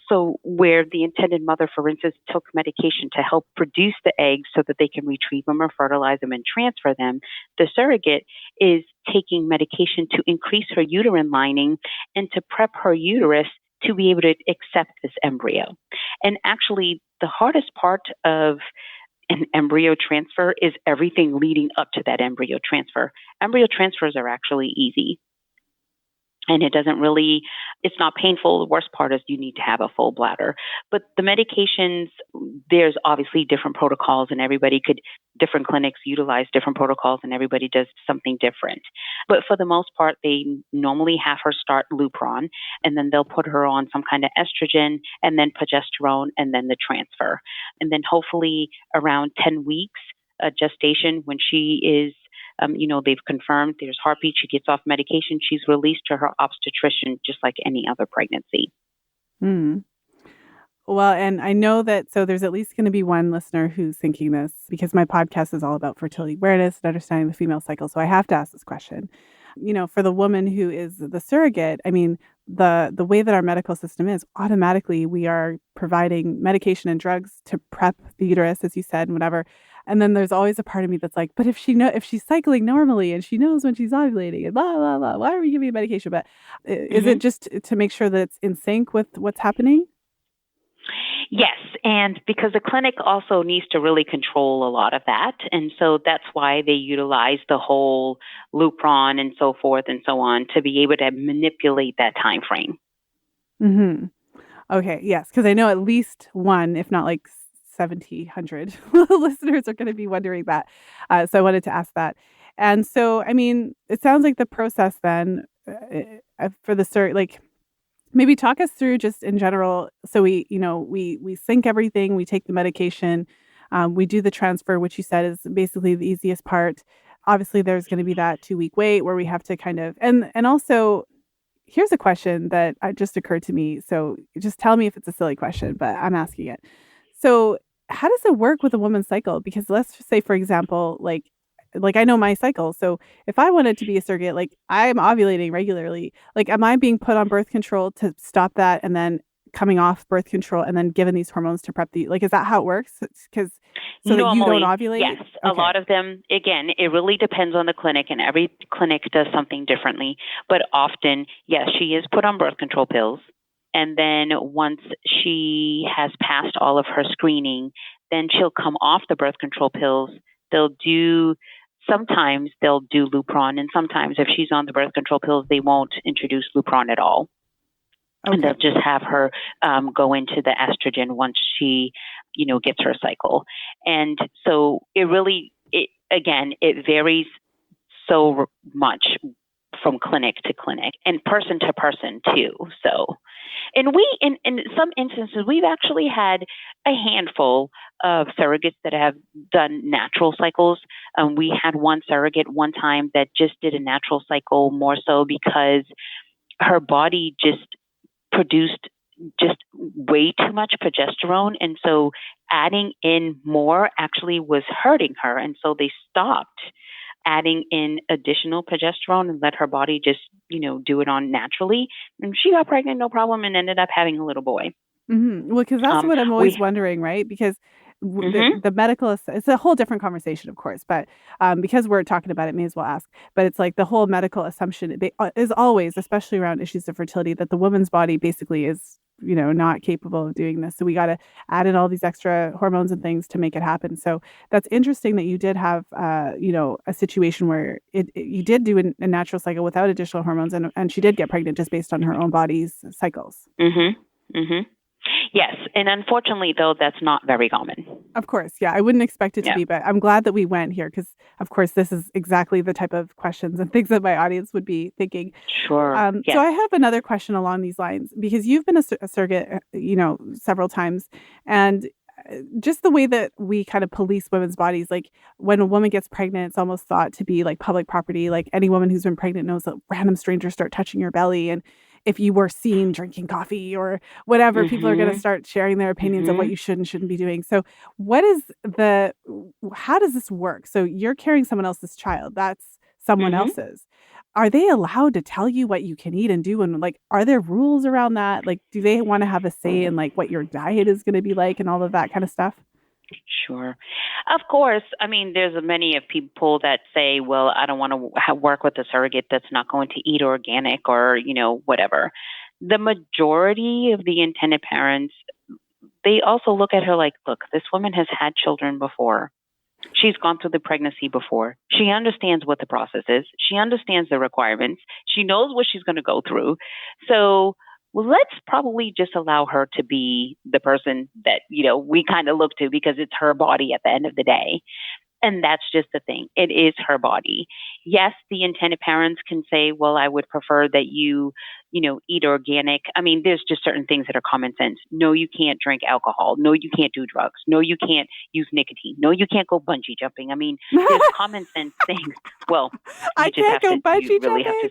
So where the intended mother, for instance, took medication to help produce the eggs so that they can retrieve them or fertilize them and transfer them, the surrogate is taking medication to increase her uterine lining and to prep her uterus to be able to accept this embryo. And actually, the hardest part of an embryo transfer is everything leading up to that embryo transfer. Embryo transfers are actually easy. And it's not painful. The worst part is you need to have a full bladder. But the medications, there's obviously different protocols, and different clinics utilize different protocols, and everybody does something different. But for the most part, they normally have her start Lupron, and then they'll put her on some kind of estrogen, and then progesterone, and then the transfer. And then hopefully around 10 weeks gestation, when she is they've confirmed there's heartbeat, she gets off medication, she's released to her obstetrician just like any other pregnancy. Well, and I know that, so there's at least going to be one listener who's thinking this, because my podcast is all about fertility awareness and understanding the female cycle. So I have to ask this question. For the woman who is the surrogate, I mean, the way that our medical system is, automatically we are providing medication and drugs to prep the uterus, as you said, and whatever. And then there's always a part of me that's like, but if she's cycling normally and she knows when she's ovulating and blah, blah, blah, why are we giving medication? But is it just to make sure that it's in sync with what's happening? Yes, and because the clinic also needs to really control a lot of that. And so that's why they utilize the whole Lupron and so forth and so on to be able to manipulate that time frame. Mm-hmm. Okay, yes, because I know at least one, if not like 1,700 listeners are going to be wondering that. So I wanted to ask that. And so, I mean, it sounds like the process then for the like, maybe talk us through just in general. So we sync everything, we take the medication, we do the transfer, which you said is basically the easiest part. Obviously, there's going to be that 2-week wait where we have to kind of, and also, here's a question that just occurred to me. So just tell me if it's a silly question, but I'm asking it. So how does it work with a woman's cycle? Because let's just say, for example, like I know my cycle. So if I wanted to be a surrogate, like I'm ovulating regularly, like am I being put on birth control to stop that and then coming off birth control and then given these hormones to prep like, is that how it works? Because so normally, that you don't ovulate? Yes. Okay. A lot of them, again, it really depends on the clinic, and every clinic does something differently. But often, yes, she is put on birth control pills. And then once she has passed all of her screening, then she'll come off the birth control pills. Sometimes they'll do Lupron, and sometimes if she's on the birth control pills, they won't introduce Lupron at all. Okay. And they'll just have her go into the estrogen once she, gets her cycle. And so it varies so much from clinic to clinic and person to person too. So, and in some instances, we've actually had a handful of surrogates that have done natural cycles. We had one surrogate one time that just did a natural cycle more so because her body just produced just way too much progesterone. And so adding in more actually was hurting her. And so they stopped adding in additional progesterone and let her body just, do it on naturally. And she got pregnant, no problem, and ended up having a little boy. Mm-hmm. Well, because that's what I'm always wondering, right? Because the medical, it's a whole different conversation, of course, but because we're talking about it, may as well ask. But it's like the whole medical assumption is always, especially around issues of fertility, that the woman's body basically is, not capable of doing this. So we got to add in all these extra hormones and things to make it happen. So that's interesting that you did have, a situation where you did do a natural cycle without additional hormones, and she did get pregnant just based on her own body's cycles. Mm-hmm. Mm-hmm. Yes. And unfortunately, though, that's not very common. Of course. Yeah. I wouldn't expect it to be, but I'm glad that we went here because, of course, this is exactly the type of questions and things that my audience would be thinking. Sure. So I have another question along these lines because you've been a surrogate, several times. And just the way that we kind of police women's bodies. Like when a woman gets pregnant, it's almost thought to be like public property. Like any woman who's been pregnant knows that random strangers start touching your belly. And if you were seen drinking coffee or whatever, people are going to start sharing their opinions of what you should and shouldn't be doing. So how does this work? So you're carrying someone else's child. That's someone else's. Are they allowed to tell you what you can eat and do? And like, are there rules around that? Like, do they want to have a say in like what your diet is going to be like and all of that kind of stuff? Sure. Of course. I mean, there's many of people that say, well, I don't want to work with a surrogate that's not going to eat organic or, whatever. The majority of the intended parents, they also look at her like, look, this woman has had children before. She's gone through the pregnancy before. She understands what the process is. She understands the requirements. She knows what she's going to go through. So let's probably just allow her to be the person that, we kind of look to because it's her body at the end of the day. And that's just the thing. It is her body. Yes, the intended parents can say, well, I would prefer that you eat organic. I mean, there's just certain things that are common sense. No, you can't drink alcohol. No, you can't do drugs. No, you can't use nicotine. No, you can't go bungee jumping. I mean, there's common sense things. Well, I can't go bungee jumping.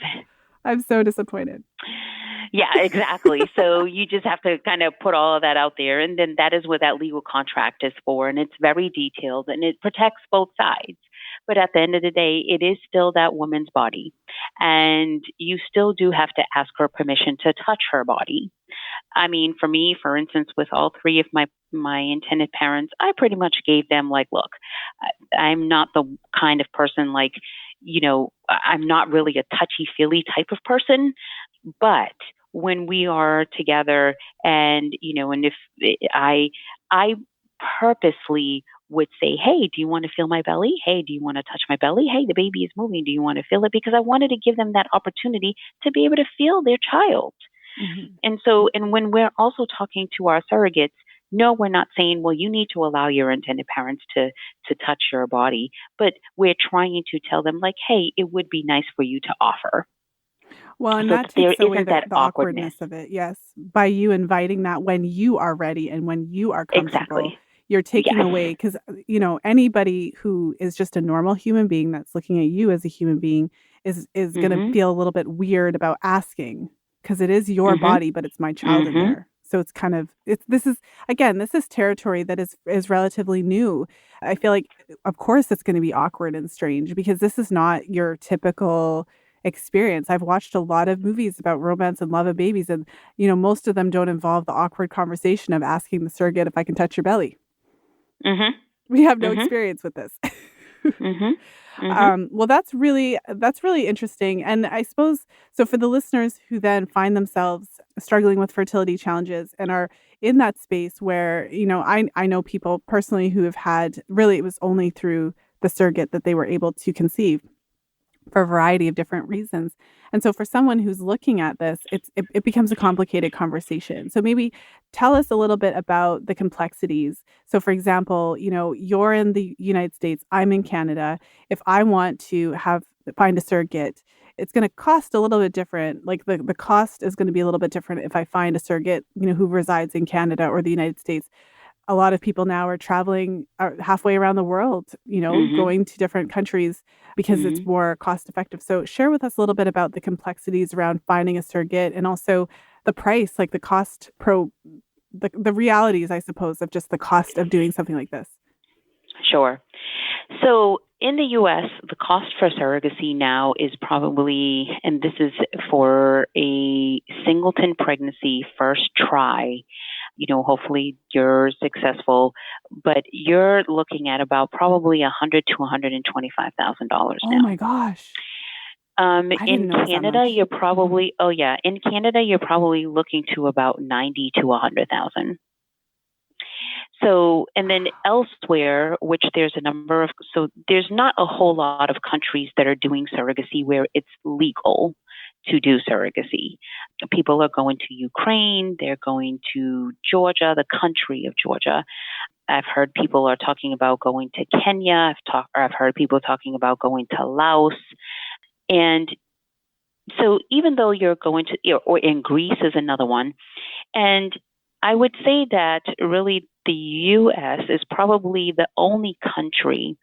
I'm so disappointed. Yeah, exactly. So you just have to kind of put all of that out there. And then that is what that legal contract is for. And it's very detailed and it protects both sides. But at the end of the day, it is still that woman's body. And you still do have to ask her permission to touch her body. I mean, for me, for instance, with all three of my intended parents, I pretty much gave them like, look, I'm not the kind of person like, I'm not really a touchy-feely type of person. But when we are together and, and if I purposely would say, hey, do you want to feel my belly? Hey, do you want to touch my belly? Hey, the baby is moving. Do you want to feel it? Because I wanted to give them that opportunity to be able to feel their child. And so, and when we're also talking to our surrogates, no, we're not saying, well, you need to allow your intended parents to touch your body, but we're trying to tell them like, hey, it would be nice for you to offer. Well, and so that takes away the awkwardness of it. Yes. By you inviting that when you are ready and when you are comfortable, you're taking away, because, anybody who is just a normal human being that's looking at you as a human being is going to feel a little bit weird about asking, because it is your body, but it's my child in there. So it's kind of, this is territory that is relatively new. I feel like, of course, it's going to be awkward and strange because this is not your typical experience. I've watched a lot of movies about romance and love and babies, and most of them don't involve the awkward conversation of asking the surrogate if I can touch your belly. We have no experience with this. Well, that's really interesting. And I suppose, so for the listeners who then find themselves struggling with fertility challenges and are in that space where, I know people personally who have had, really, it was only through the surrogate that they were able to conceive for a variety of different reasons. And so for someone who's looking at this, it becomes a complicated conversation. So maybe tell us a little bit about the complexities. So for example, you're in the United States, I'm in Canada. If I want to find a surrogate, it's going to cost a little bit different. Like the cost is going to be a little bit different if I find a surrogate, who resides in Canada or the United States. A lot of people now are traveling halfway around the world, going to different countries because it's more cost effective. So share with us a little bit about the complexities around finding a surrogate and also the price, like the cost the realities, I suppose, of just the cost of doing something like this. Sure. So in the U.S., the cost for surrogacy now is probably, and this is for a singleton pregnancy first try, hopefully you're successful, but you're looking at about probably $100,000 to $125,000 now. Oh my gosh. In Canada, you're probably, in Canada, you're probably looking to about $90,000 to $100,000. So, and then elsewhere, which there's there's not a whole lot of countries that are doing surrogacy where it's legal to do surrogacy. People are going to Ukraine, they're going to Georgia, the country of Georgia. I've heard people are talking about going to Kenya. I've heard people talking about going to Laos. And so even though you're going to, or in Greece is another one, and I would say that really the U.S. is probably the only country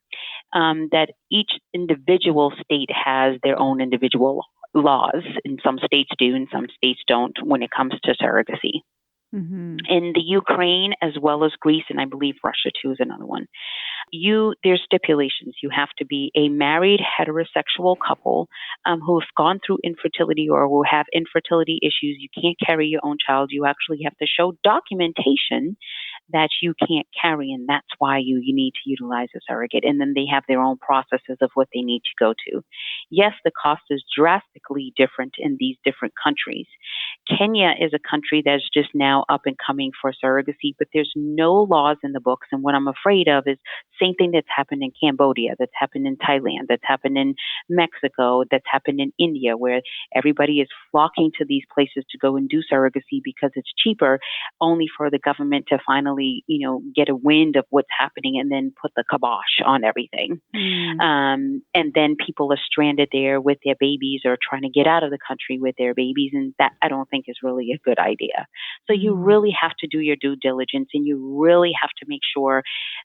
that each individual state has their own individual laws, and some states do and some states don't when it comes to surrogacy. Mm-hmm. In the Ukraine as well as Greece, and I believe Russia too is another one, there's stipulations. You have to be a married heterosexual couple who have gone through infertility or who have infertility issues. You can't carry your own child. You actually have to show documentation that you can't carry, and that's why you need to utilize a surrogate. And then they have their own processes of what they need to go to. Yes, the cost is drastically different in these different countries. Kenya is a country that's just now up and coming for surrogacy, but there's no laws in the books. And what I'm afraid of is same thing that's happened in Cambodia, that's happened in Thailand, that's happened in Mexico, that's happened in India, where everybody is flocking to these places to go and do surrogacy because it's cheaper, only for the government to finally, get a wind of what's happening and then put the kibosh on everything. And then people are stranded there with their babies or trying to get out of the country with their babies. And that I don't think is really a good idea. So you really have to do your due diligence, and you really have to make sure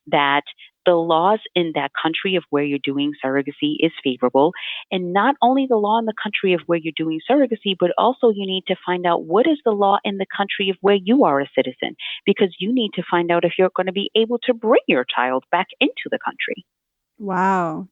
that the laws in that country of where you're doing surrogacy is favorable. And not only the law in the country of where you're doing surrogacy, but also you need to find out what is the law in the country of where you are a citizen, because you need to find out if you're going to be able to bring your child back into the country. Wow.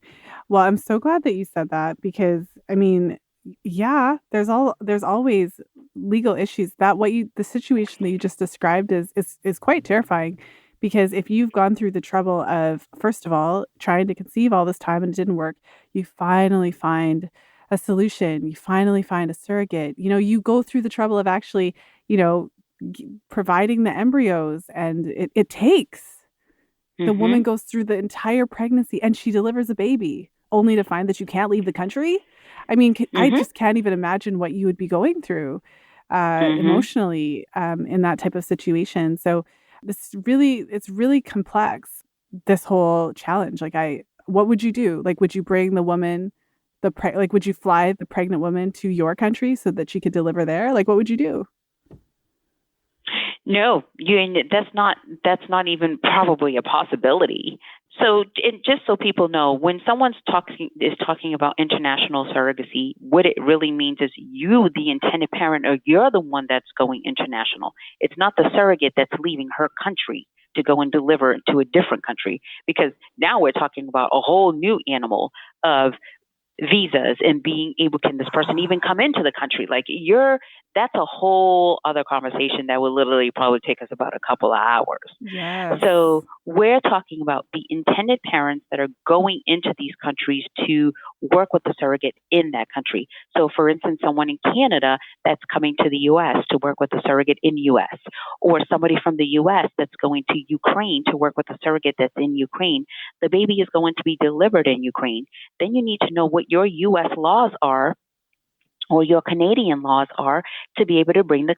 Well, I'm so glad that you said that because, I mean, yeah, there's always legal issues. The situation that you just described is quite terrifying because if you've gone through the trouble of, first of all, trying to conceive all this time and it didn't work, you finally find a solution. You finally find a surrogate. You go through the trouble of actually, providing the embryos, and it takes. The woman goes through the entire pregnancy and she delivers a baby only to find that you can't leave the country. I mean, I just can't even imagine what you would be going through emotionally in that type of situation. So it's really complex, this whole challenge. What would you do? Like, would you bring the woman, would you fly the pregnant woman to your country so that she could deliver there? Like, what would you do? No, that's not even probably a possibility. So, just so people know, when someone's talking about international surrogacy, what it really means is you, the intended parent, or you're the one that's going international. It's not the surrogate that's leaving her country to go and deliver to a different country, because now we're talking about a whole new animal of visas and being able, can this person even come into the country? That's a whole other conversation that will literally probably take us about a couple of hours. Yes. So we're talking about the intended parents that are going into these countries to work with the surrogate in that country. So for instance, someone in Canada that's coming to the U.S. to work with the surrogate in U.S., or somebody from the U.S. that's going to Ukraine to work with the surrogate that's in Ukraine. The baby is going to be delivered in Ukraine. Then you need to know what your U.S. laws are or your Canadian laws are to be able to bring the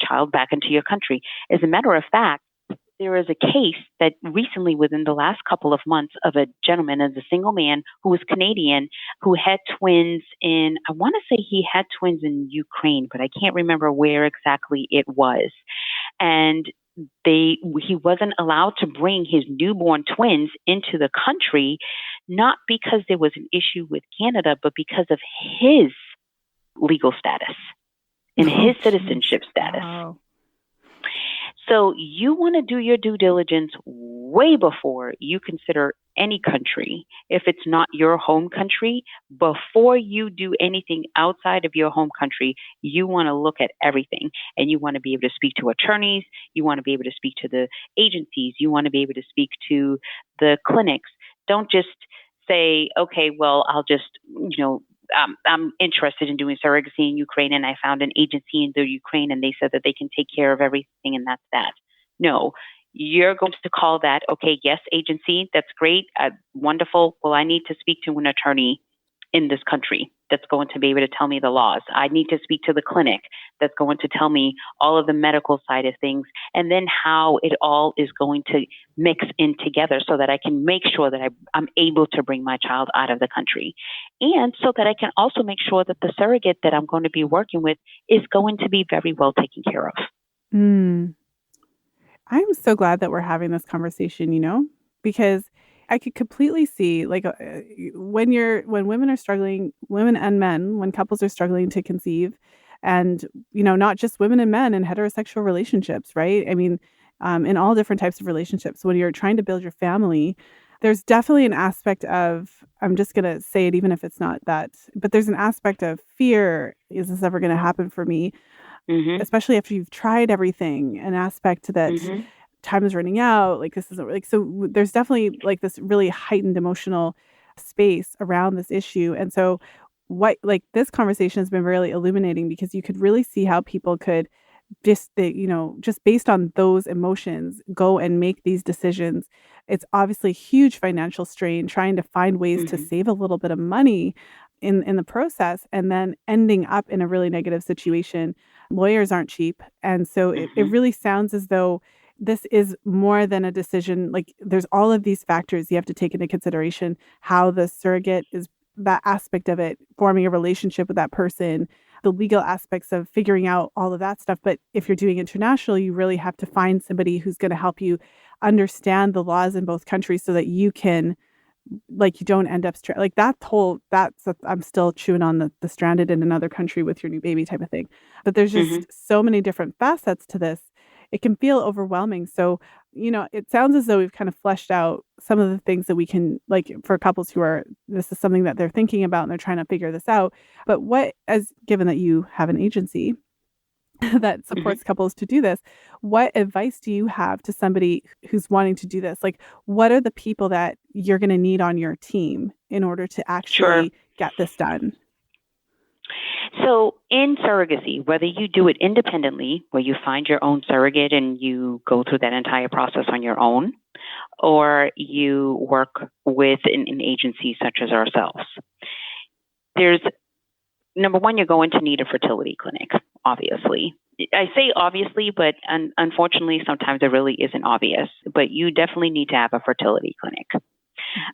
child back into your country. As a matter of fact, there is a case that recently, within the last couple of months, of a gentleman as a single man who was Canadian, who had twins I want to say he had twins in Ukraine, but I can't remember where exactly it was. And he wasn't allowed to bring his newborn twins into the country, not because there was an issue with Canada, but because of his legal status and his citizenship status. Wow. So you want to do your due diligence way before you consider any country, if it's not your home country. Before you do anything outside of your home country, you want to look at everything, and you want to be able to speak to attorneys. You want to be able to speak to the agencies. You want to be able to speak to the clinics. Don't just say, okay, well, I'll just, I'm interested in doing surrogacy in Ukraine, and I found an agency in the Ukraine, and they said that they can take care of everything, and that's that. No, you're going to call that, okay, yes, agency, that's great, wonderful. Well, I need to speak to an attorney in this country that's going to be able to tell me the laws. I need to speak to the clinic that's going to tell me all of the medical side of things, and then how it all is going to mix in together so that I can make sure that I'm able to bring my child out of the country. And so that I can also make sure that the surrogate that I'm going to be working with is going to be very well taken care of. Mm. I'm so glad that we're having this conversation, because I could completely see like when women are struggling, women and men, when couples are struggling to conceive, and not just women and men in heterosexual relationships, right? I mean, in all different types of relationships, when you're trying to build your family, there's definitely an aspect of, I'm just gonna say it, even if it's not that, but there's an aspect of fear. Is this ever going to happen for me? Mhm. Especially after you've tried everything, an aspect that Mhm. time is running out, like this isn't like, there's definitely like this really heightened emotional space around this issue. And so what, like, this conversation has been really illuminating, because you could really see how people could just based on those emotions, go and make these decisions. It's obviously huge financial strain trying to find ways to Mhm. save a little bit of money in the process, and then ending up in a really negative situation. Lawyers aren't cheap. And so it Mhm. really sounds as though this is more than a decision. Like, there's all of these factors you have to take into consideration: how the surrogate is, that aspect of it, forming a relationship with that person, the legal aspects of figuring out all of that stuff. But if you're doing international, you really have to find somebody who's going to help you understand the laws in both countries, so that you can, like, you don't end up like that whole, I'm still chewing on the stranded in another country with your new baby type of thing. But there's Mhm. just so many different facets to this. It can feel overwhelming. So, it sounds as though we've kind of fleshed out some of the things that we can, like, for couples who are, this is something that they're thinking about and they're trying to figure this out. But as given that you have an agency that Mhm. supports couples to do this, what advice do you have to somebody who's wanting to do this? Like, what are the people that you're going to need on your team in order to Sure. actually get this done? So in surrogacy, whether you do it independently, where you find your own surrogate and you go through that entire process on your own, or you work with an agency such as ourselves, there's number one, you're going to need a fertility clinic, obviously. I say obviously, but unfortunately, sometimes it really isn't obvious. But you definitely need to have a fertility clinic.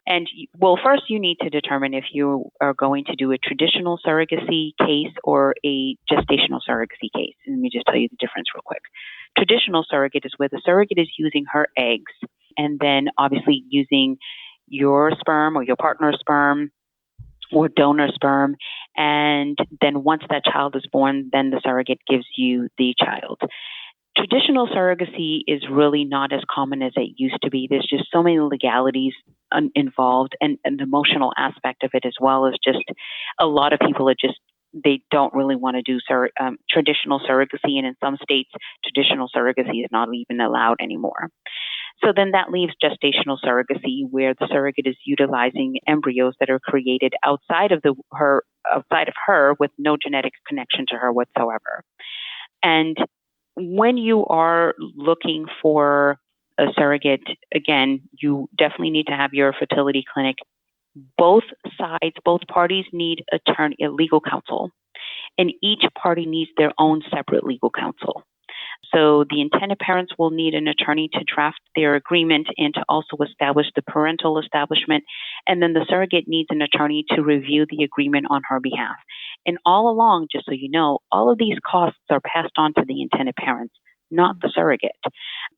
And well, first you need to determine if you are going to do a traditional surrogacy case or a gestational surrogacy case. And let me just tell you the difference real quick. Traditional surrogate is where the surrogate is using her eggs and then obviously using your sperm or your partner's sperm or donor sperm. And then once that child is born, then the surrogate gives you the child. Traditional surrogacy is really not as common as it used to be. There's just so many legalities involved, and the emotional aspect of it as well. Is just a lot of people are just, they don't really want to do traditional surrogacy, and in some states, traditional surrogacy is not even allowed anymore. So then that leaves gestational surrogacy, where the surrogate is utilizing embryos that are created outside of her with no genetic connection to her whatsoever. And when you are looking for a surrogate, again, you definitely need to have your fertility clinic. Both sides, both parties need a legal counsel, and each party needs their own separate legal counsel. So the intended parents will need an attorney to draft their agreement and to also establish the parental establishment. And then the surrogate needs an attorney to review the agreement on her behalf. And all along, just so you know, all of these costs are passed on to the intended parents, not the surrogate.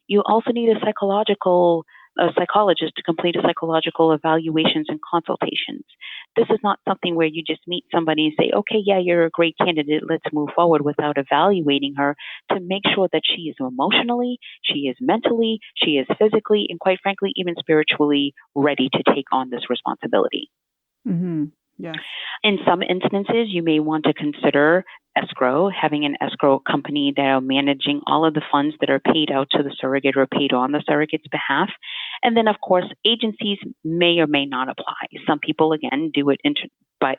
You also need a psychologist to complete a psychological evaluations and consultations. This is not something where you just meet somebody and say, okay, yeah, you're a great candidate, let's move forward, without evaluating her to make sure that she is emotionally, she is mentally, she is physically, and quite frankly, even spiritually ready to take on this responsibility. Mm-hmm. Yes. In some instances, you may want to consider escrow, having an escrow company that are managing all of the funds that are paid out to the surrogate or paid on the surrogate's behalf. And then, of course, agencies may or may not apply. Some people, again, do it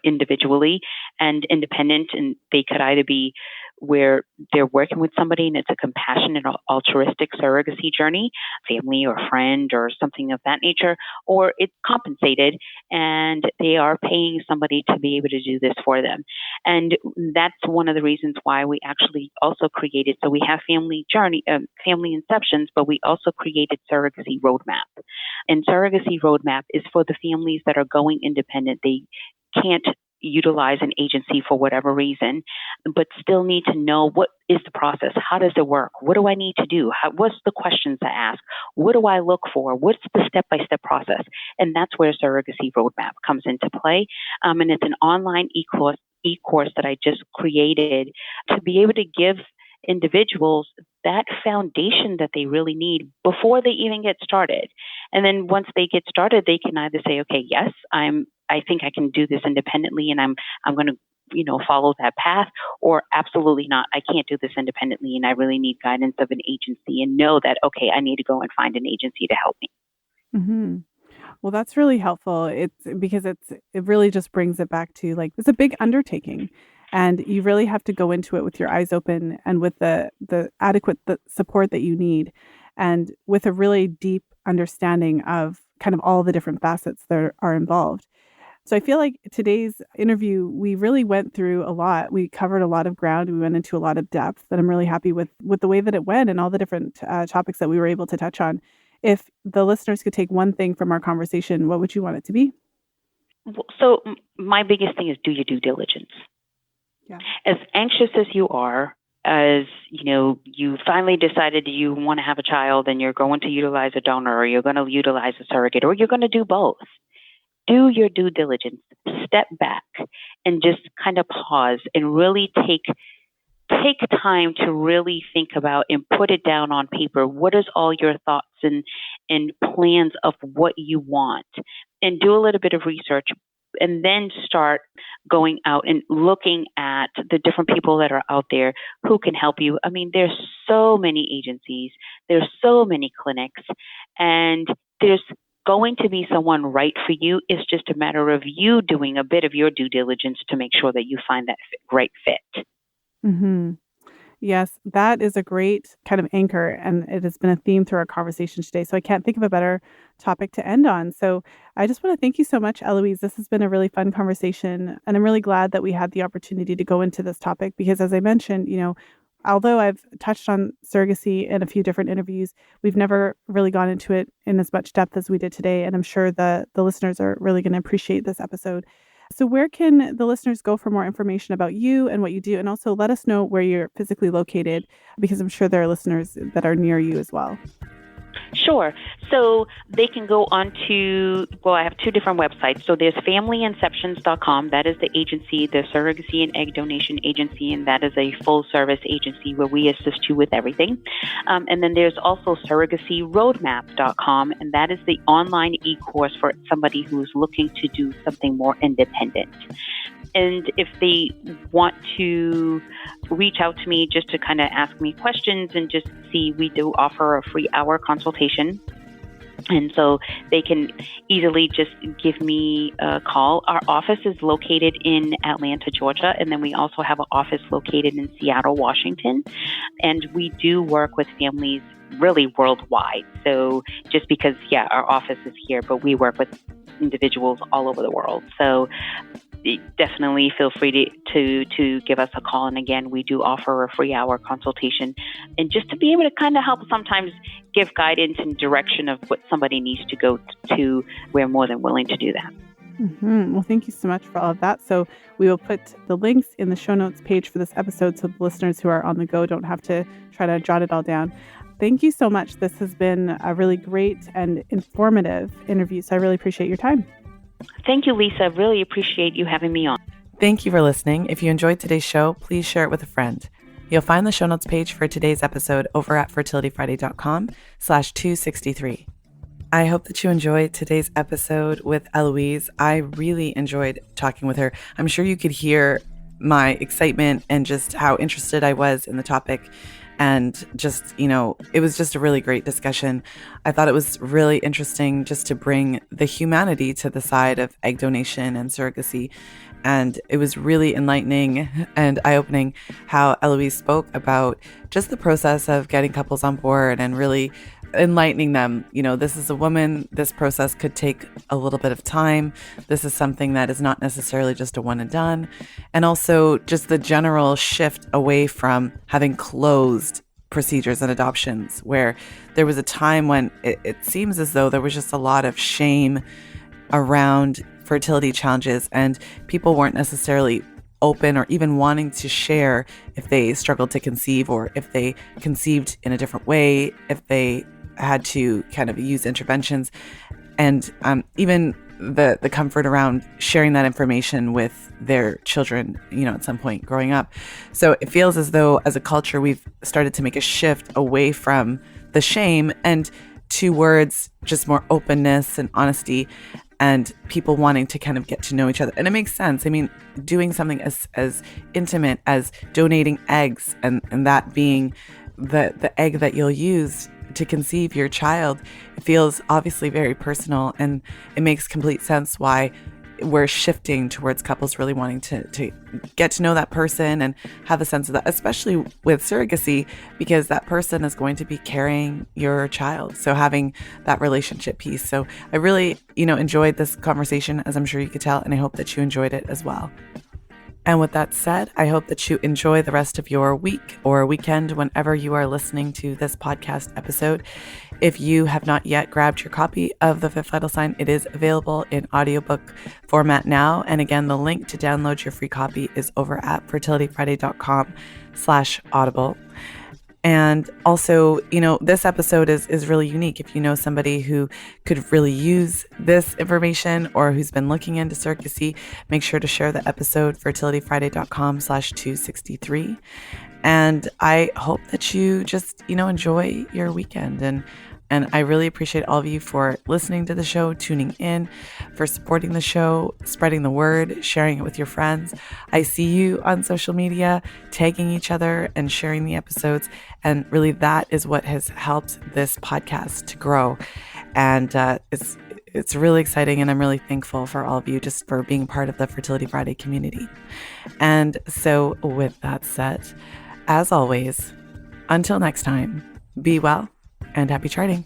individually and independent, and they could either be where they're working with somebody and it's a compassionate, altruistic surrogacy journey, family or friend or something of that nature, or it's compensated and they are paying somebody to be able to do this for them. And that's one of the reasons why we actually also created, so we have family inceptions, but we also created Surrogacy Roadmap. And Surrogacy Roadmap is for the families that are going independent. They can't utilize an agency for whatever reason, but still need to know what is the process? How does it work? What do I need to do? What's the questions to ask? What do I look for? What's the step-by-step process? And that's where Surrogacy Roadmap comes into play. And it's an online e-course that I just created to be able to give individuals that foundation that they really need before they even get started. And then once they get started, they can either say, okay, yes, I think I can do this independently, and I'm going to, follow that path, or absolutely not. I can't do this independently, and I really need guidance of an agency, and know that, okay, I need to go and find an agency to help me. Mm-hmm. Well, that's really helpful. It's because it really just brings it back to it's a big undertaking, and you really have to go into it with your eyes open and with the adequate support that you need, and with a really deep understanding of kind of all the different facets that are involved. So I feel like today's interview, we really went through a lot. We covered a lot of ground. We went into a lot of depth, and I'm really happy with the way that it went and all the different topics that we were able to touch on. If the listeners could take one thing from our conversation, what would you want it to be? So my biggest thing is do your due diligence. Yeah. As anxious as you are, as you finally decided you want to have a child and you're going to utilize a donor, or you're going to utilize a surrogate, or you're going to do both. Do your due diligence, step back, and just kind of pause and really take time to really think about and put it down on paper. What is all your thoughts and plans of what you want? And do a little bit of research, and then start going out and looking at the different people that are out there who can help you. I mean, there's so many agencies, there's so many clinics, and there's going to be someone right for you. It's just a matter of you doing a bit of your due diligence to make sure that you find that right fit. Mm-hmm. Yes, that is a great kind of anchor, and it has been a theme through our conversation today. So I can't think of a better topic to end on. So I just want to thank you so much, Eloise. This has been a really fun conversation, and I'm really glad that we had the opportunity to go into this topic because, as I mentioned, although I've touched on surrogacy in a few different interviews, we've never really gone into it in as much depth as we did today. And I'm sure the listeners are really going to appreciate this episode. So where can the listeners go for more information about you and what you do? And also let us know where you're physically located, because I'm sure there are listeners that are near you as well. Sure. So they can go on to, I have two different websites. So there's familyinceptions.com. That is the agency, the surrogacy and egg donation agency, and that is a full service agency where we assist you with everything. And then there's also surrogacyroadmap.com, and that is the online e-course for somebody who's looking to do something more independent. And if they want to reach out to me just to kind of ask me questions and just see, we do offer a free hour consultation. And so they can easily just give me a call. Our office is located in Atlanta, Georgia, and then we also have an office located in Seattle, Washington. And we do work with families really worldwide. So just because, our office is here, but we work with individuals all over the world. So definitely feel free to give us a call. And again, we do offer a free hour consultation, and just to be able to kind of help sometimes give guidance and direction of what somebody needs to go to, we're more than willing to do that. Mm-hmm. Well, thank you so much for all of that. So we will put the links in the show notes page for this episode, so the listeners who are on the go don't have to try to jot it all down. Thank you so much. This has been a really great and informative interview, so I really appreciate your time. Thank you, Lisa. Really appreciate you having me on. Thank you for listening. If you enjoyed today's show, please share it with a friend. You'll find the show notes page for today's episode over at fertilityfriday.com/263. I hope that you enjoyed today's episode with Eloise. I really enjoyed talking with her. I'm sure you could hear my excitement and just how interested I was in the topic. And just, it was just a really great discussion. I thought it was really interesting just to bring the humanity to the side of egg donation and surrogacy. And it was really enlightening and eye-opening how Eloise spoke about just the process of getting couples on board and really enlightening them. This is a woman. This process could take a little bit of time. This is something that is not necessarily just a one and done. And also just the general shift away from having closed procedures and adoptions, where there was a time when it seems as though there was just a lot of shame around fertility challenges, and people weren't necessarily open or even wanting to share if they struggled to conceive, or if they conceived in a different way, if they had to kind of use interventions, and even the comfort around sharing that information with their children, at some point growing up. So it feels as though as a culture, we've started to make a shift away from the shame and towards just more openness and honesty, and people wanting to kind of get to know each other. And it makes sense. I mean, doing something as intimate as donating eggs, and that being the egg that you'll use to conceive your child, it feels obviously very personal, and it makes complete sense why we're shifting towards couples really wanting to get to know that person and have a sense of that, especially with surrogacy, because that person is going to be carrying your child. So having that relationship piece. So I really, enjoyed this conversation, as I'm sure you could tell, and I hope that you enjoyed it as well. And with that said, I hope that you enjoy the rest of your week or weekend whenever you are listening to this podcast episode. If you have not yet grabbed your copy of The Fifth Vital Sign, it is available in audiobook format now. And again, the link to download your free copy is over at fertilityfriday.com/audible. And also, this episode is really unique. If you know somebody who could really use this information or who's been looking into surrogacy, make sure to share the episode, fertilityfriday.com/263. And I hope that you just, enjoy your weekend. And I really appreciate all of you for listening to the show, tuning in, for supporting the show, spreading the word, sharing it with your friends. I see you on social media, tagging each other and sharing the episodes. And really, that is what has helped this podcast to grow. And it's really exciting, and I'm really thankful for all of you just for being part of the Fertility Friday community. And so with that said, as always, until next time, be well and happy charting.